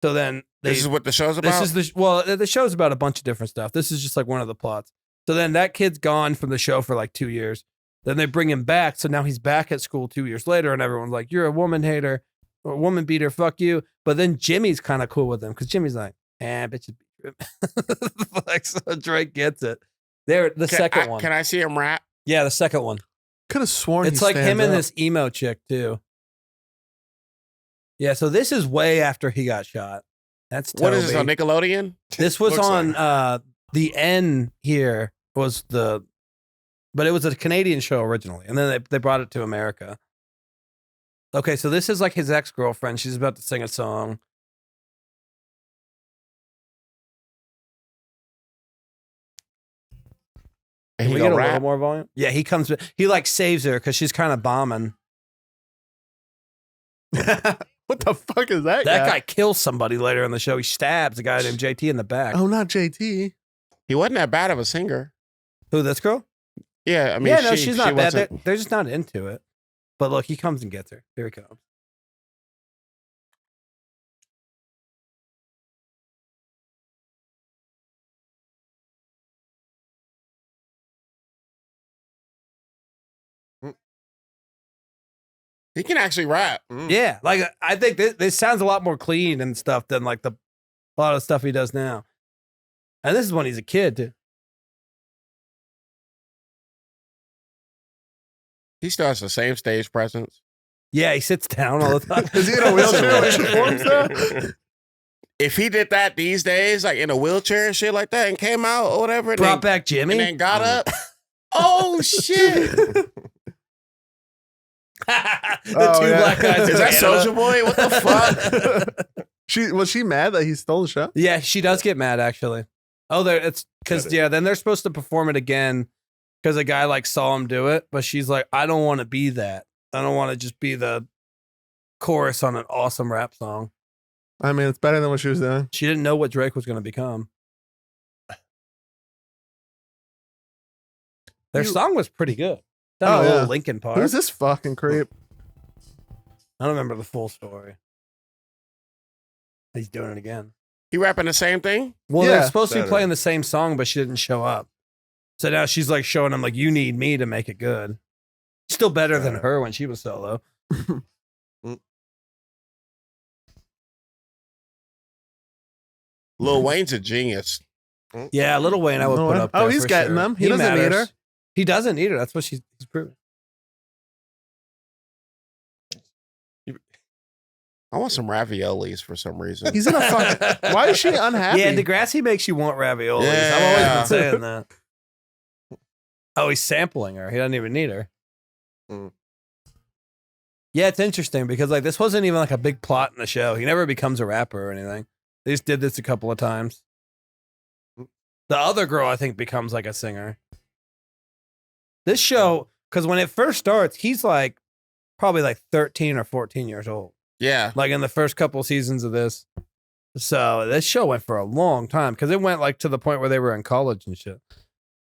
So then This is what the show's about? This is the show's about a bunch of different stuff. This is just like one of the plots. So then that kid's gone from the show for like 2 years. Then they bring him back. So now he's back at school 2 years later, and everyone's like, "You're a woman hater, or a woman beater. Fuck you." But then Jimmy's kind of cool with him because Jimmy's like, bitches beat him." Like so Drake gets it. There, the second one. Can I see him rap? Yeah, the second one. Could have sworn It's he like him stands and up. this emo chick too. Yeah, so this is way after he got shot. That's What is this Toby. on Nickelodeon? This was Looks on like. the N here was but it was a Canadian show originally, and then they brought it to America. Okay, so this is like his ex-girlfriend. She's about to sing a song. And Can he we go get a little rap? more volume? Yeah, he comes. He like saves her because she's kind of bombing. What the fuck is that? That guy kills somebody later in the show. He stabs a guy named JT in the back. Oh, not JT. He wasn't that bad of a singer. Who? This girl? Yeah, I mean, yeah, no, she's not bad. wasn't- They're just not into it. But look, he comes and gets her. Here he comes. He can actually rap. Yeah, like I think this sounds a lot more clean and stuff than like a lot of stuff he does now. And this is when he's a kid too. He still has the same stage presence. Yeah, he sits down all the time. Is he in a wheelchair when she performs though? If he did that these days, like in a wheelchair and shit like that, and came out or whatever, and Brought then, back Jimmy. and then got up. Oh shit! the Oh, two yeah. black guys. Is in that Canada. Soldier Boy? What the fuck? Was she mad that he stole the show? Yeah, she does get mad actually. Oh, it's because then they're supposed to perform it again because a guy like saw him do it, but she's like, I don't want to be that. I don't want to just be the chorus on an awesome rap song. I mean, it's better than what she was doing. She didn't know what Drake was going to become. Their song was pretty good. Done a little Linkin Park. Who's this fucking creep? I don't remember the full story. He's doing it again. He rapping the same thing? Well, Yeah. they're supposed to be Better. playing the same song, but she didn't show up. So now she's like showing him like, you need me to make it good. Still better than her when she was solo. Lil Wayne's a genius. Yeah, Lil Wayne, I would put up there. Oh, he's for getting sure. them. He doesn't need matters. her. He doesn't need her. That's what he's proving. I want some raviolis for some reason. He's in a fucking. Why is she unhappy? Yeah, Degrassi makes you want raviolis. Yeah. I've always been saying that. Oh, he's sampling her. He doesn't even need her. Yeah, it's interesting because like this wasn't even like a big plot in the show. He never becomes a rapper or anything. They just did this a couple of times. The other girl, I think, becomes like a singer. This show, because when it first starts, he's like probably like 13 or 14 years old. Yeah. Like in the first couple seasons of this. So this show went for a long time because it went like to the point where they were in college and shit.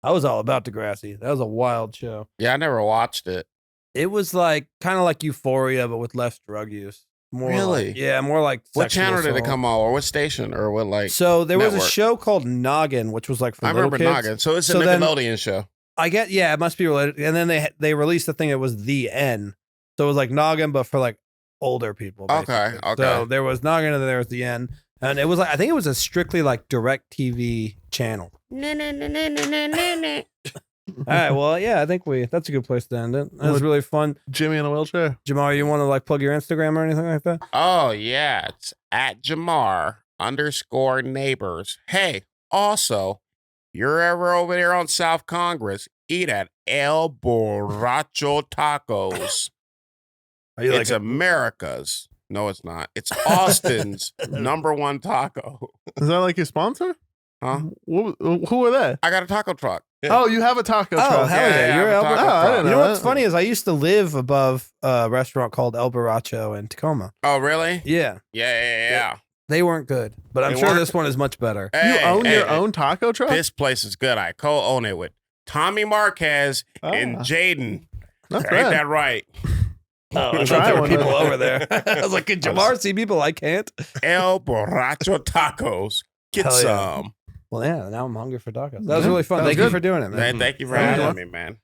I was all about Degrassi. That was a wild show. Yeah, I never watched it. It was like kind of like Euphoria, but with less drug use. More Really? Like, yeah, more like What sexual channel did it assault. come on, or what station, or what like? So there was a network? show called Noggin, which was like for I little remember kids. Noggin. So it's a So then- Nickelodeon show. I get, yeah, it must be related. And then they released the thing. It was The N. So it was like Noggin, but for like older people. Okay, basically. okay. So there was Noggin, and then there was The N, and it was like I think it was a strictly like direct TV channel. All right, well, yeah, I think that's a good place to end it. That was really fun. Jimmy in a wheelchair. Jamar, you want to like plug your Instagram or anything like that? Oh yeah, it's at Jamar_neighbors. Hey, also, you're ever over there on South Congress, eat at El Borracho Tacos. Are you It's like America's. No, it's not. It's Austin's #1 taco. Is that like your sponsor? Huh? Who are they? I got a taco truck. Oh, you have a taco truck. Oh, hell yeah! Yeah, You're I'm El talking Oh, I didn't You know know what's that. funny is I used to live above a restaurant called El Borracho in Tacoma. Oh, really? Yeah, Yeah. they weren't good, but I'm They sure weren't? this one is much better. You Hey, own hey, your own taco truck? This place is good. I co-own it with Tommy Marquez and Ah. Jaden. That's Ain't rad. that right? Oh, I Try thought there were one people then. over there. I was like, "Can Jamar see people I can't?" El Borracho Tacos. Get Hell yeah. some. Well, yeah. Now I'm hungry for tacos. That was Yeah, really fun. sounds Thank you good. for doing it, man. Man, thank you for Yeah. having me, man.